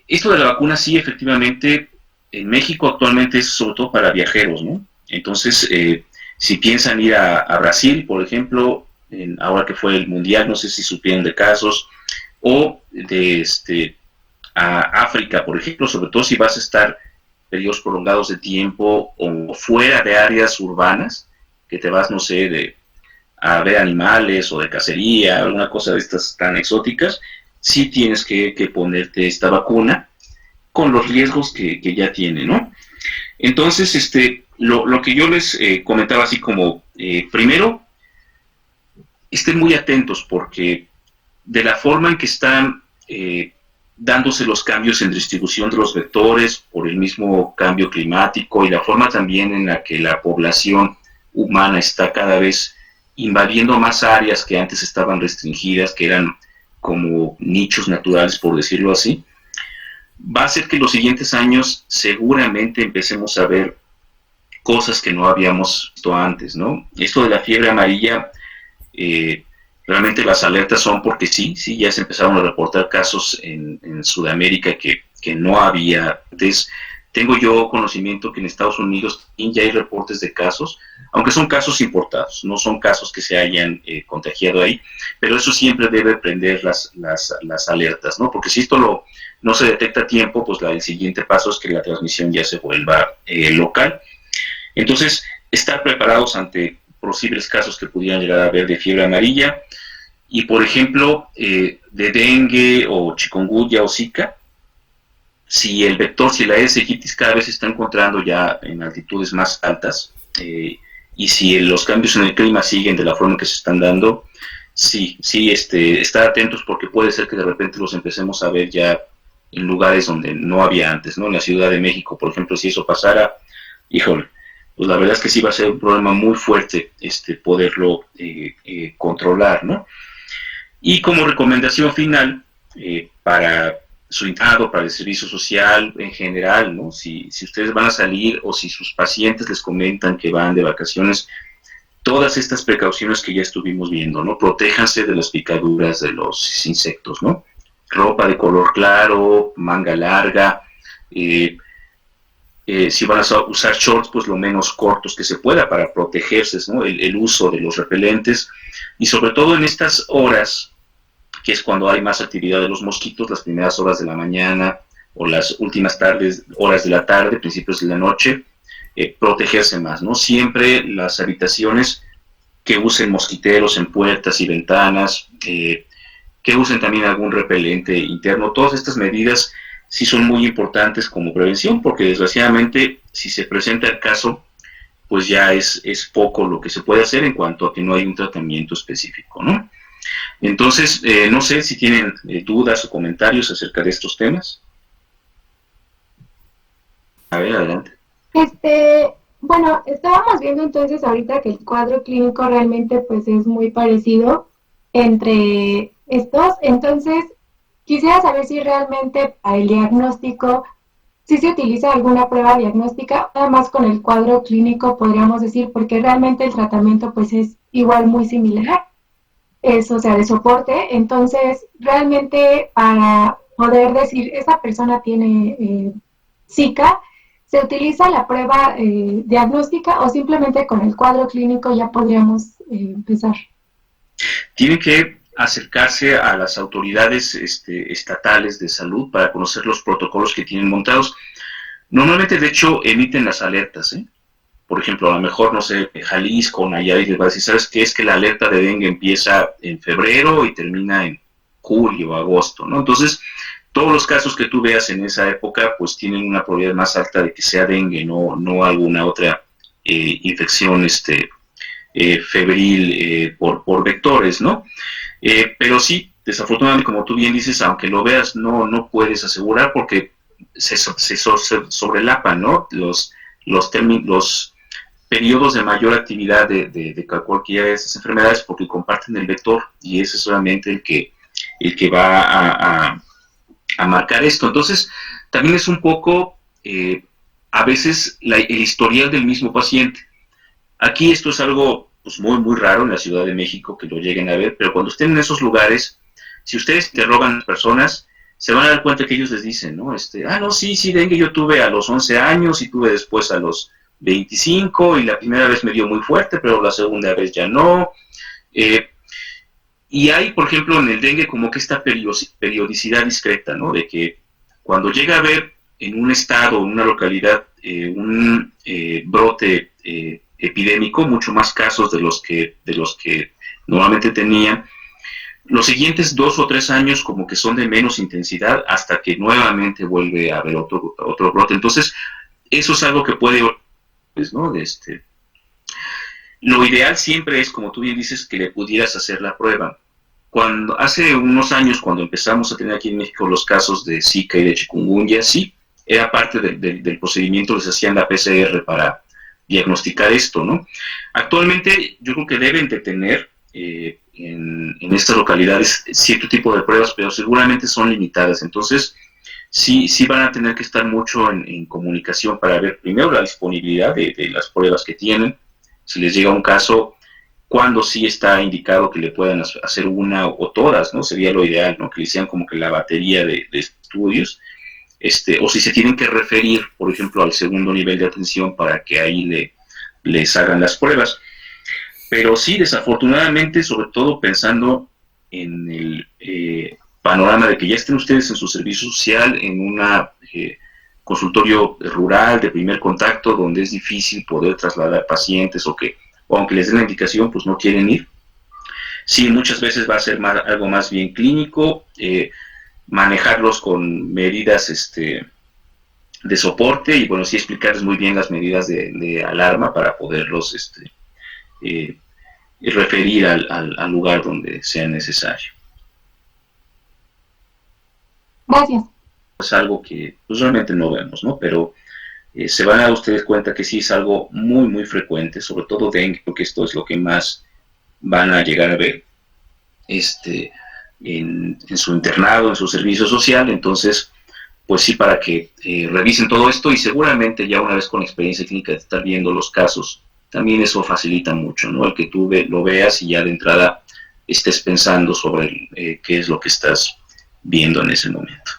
Esto de la vacuna sí, efectivamente, en México actualmente es sobre todo para viajeros, ¿no? Entonces, si piensan ir a Brasil, por ejemplo, ahora que fue el Mundial, no sé si supieron de casos, o a África, por ejemplo, sobre todo si vas a estar periodos prolongados de tiempo o fuera de áreas urbanas, que te vas, no sé, a ver animales o de cacería, alguna cosa de estas tan exóticas, sí tienes que ponerte esta vacuna con los riesgos que ya tiene, ¿no? Entonces, lo que yo les comentaba así como, primero, estén muy atentos porque de la forma en que están dándose los cambios en distribución de los vectores por el mismo cambio climático y la forma también en la que la población humana está cada vez invadiendo más áreas que antes estaban restringidas, que eran como nichos naturales, por decirlo así, va a hacer que los siguientes años seguramente empecemos a ver cosas que no habíamos visto antes, ¿no? Esto de la fiebre amarilla, realmente las alertas son porque sí, ya se empezaron a reportar casos en Sudamérica que no había antes. Tengo yo conocimiento que en Estados Unidos ya hay reportes de casos, aunque son casos importados, no son casos que se hayan contagiado ahí, pero eso siempre debe prender las alertas, ¿no? Porque si esto no se detecta a tiempo, pues el siguiente paso es que la transmisión ya se vuelva local. Entonces, estar preparados ante posibles casos que pudieran llegar a haber de fiebre amarilla y, por ejemplo, de dengue o chikungunya o zika. Si el vector, si la Aedes aegypti cada vez se está encontrando ya en altitudes más altas y si los cambios en el clima siguen de la forma que se están dando, sí, estar atentos porque puede ser que de repente los empecemos a ver ya en lugares donde no había antes, ¿no? En la Ciudad de México, por ejemplo, si eso pasara, híjole, pues la verdad es que sí va a ser un problema muy fuerte poderlo controlar, ¿no? Y como recomendación final, para su internado, para el servicio social en general, ¿no? Si ustedes van a salir o si sus pacientes les comentan que van de vacaciones, todas estas precauciones que ya estuvimos viendo, ¿no? Protéjanse de las picaduras de los insectos, ¿no? Ropa de color claro, manga larga, si van a usar shorts, pues lo menos cortos que se pueda para protegerse, ¿no? El uso de los repelentes, y sobre todo en estas horas, que es cuando hay más actividad de los mosquitos, las primeras horas de la mañana o las últimas horas de la tarde, principios de la noche, protegerse más, ¿no? Siempre las habitaciones que usen mosquiteros en puertas y ventanas, que usen también algún repelente interno. Todas estas medidas sí son muy importantes como prevención, porque desgraciadamente si se presenta el caso, pues ya es poco lo que se puede hacer en cuanto a que no hay un tratamiento específico, ¿no? Entonces, no sé si tienen dudas o comentarios acerca de estos temas. A ver, adelante. Bueno, estábamos viendo entonces ahorita que el cuadro clínico realmente pues es muy parecido entre estos, entonces quisiera saber si realmente para el diagnóstico, si se utiliza alguna prueba diagnóstica, nada más con el cuadro clínico podríamos decir, porque realmente el tratamiento pues es igual muy similar, o sea, de soporte, entonces realmente para poder decir, esa persona tiene Zika, ¿se utiliza la prueba diagnóstica o simplemente con el cuadro clínico ya podríamos empezar? Tienen que acercarse a las autoridades estatales de salud para conocer los protocolos que tienen montados. Normalmente, de hecho, emiten las alertas, ¿eh? Por ejemplo, a lo mejor, no sé, Jalisco, Nayarit les va a decir, ¿sabes qué? Es que la alerta de dengue empieza en febrero y termina en julio, agosto, ¿no? Entonces, todos los casos que tú veas en esa época, pues tienen una probabilidad más alta de que sea dengue, no alguna otra infección febril por vectores, ¿no? Pero sí, desafortunadamente, como tú bien dices, aunque lo veas, no puedes asegurar porque se sobrelapan, ¿no? Los periodos de mayor actividad de cualquiera de esas enfermedades porque comparten el vector y ese es solamente el que va a marcar esto. Entonces, también es un poco, a veces, el historial del mismo paciente. Aquí esto es algo pues, muy raro en la Ciudad de México que lo lleguen a ver, pero cuando estén en esos lugares, si ustedes interrogan a las personas, se van a dar cuenta que ellos les dicen, ¿no? No, sí, dengue yo tuve a los 11 años y tuve después a los 25 y la primera vez me dio muy fuerte, pero la segunda vez ya no. Y hay, por ejemplo, en el dengue como que esta periodicidad discreta, ¿no? De que cuando llega a haber en un estado, en una localidad, un brote epidémico, mucho más casos de los que normalmente tenían, los siguientes 2 o 3 años como que son de menos intensidad hasta que nuevamente vuelve a haber otro brote. Entonces, eso es algo que puede, pues, ¿no? Lo ideal siempre es, como tú bien dices, que le pudieras hacer la prueba. Hace unos años, cuando empezamos a tener aquí en México los casos de Zika y de chikungunya, sí, era parte del procedimiento, les hacían la PCR para diagnosticar esto, ¿no? Actualmente yo creo que deben de tener en estas localidades cierto tipo de pruebas, pero seguramente son limitadas. Entonces, sí van a tener que estar mucho en comunicación para ver primero la disponibilidad de las pruebas que tienen, si les llega un caso, cuándo sí está indicado que le puedan hacer una o todas, ¿no? Sería lo ideal, ¿no? Que le hicieran como que la batería de estudios, o si se tienen que referir, por ejemplo, al segundo nivel de atención para que ahí les hagan las pruebas. Pero sí, desafortunadamente, sobre todo pensando en el panorama de que ya estén ustedes en su servicio social, en un consultorio rural de primer contacto, donde es difícil poder trasladar pacientes o aunque les den la indicación, pues no quieren ir. Sí, muchas veces va a ser algo más bien clínico, manejarlos con medidas de soporte y, bueno, sí explicarles muy bien las medidas de alarma para poderlos referir al lugar donde sea necesario. Gracias. es algo que pues, realmente no vemos, ¿no? Pero se van a dar ustedes cuenta que sí es algo muy, muy frecuente, sobre todo dengue, porque esto es lo que más van a llegar a ver en su internado, en su servicio social. Entonces, pues sí, para que revisen todo esto y seguramente ya una vez con experiencia clínica de estar viendo los casos, también eso facilita mucho, ¿no? El que tú lo veas y ya de entrada estés pensando sobre qué es lo que estás viendo en ese momento.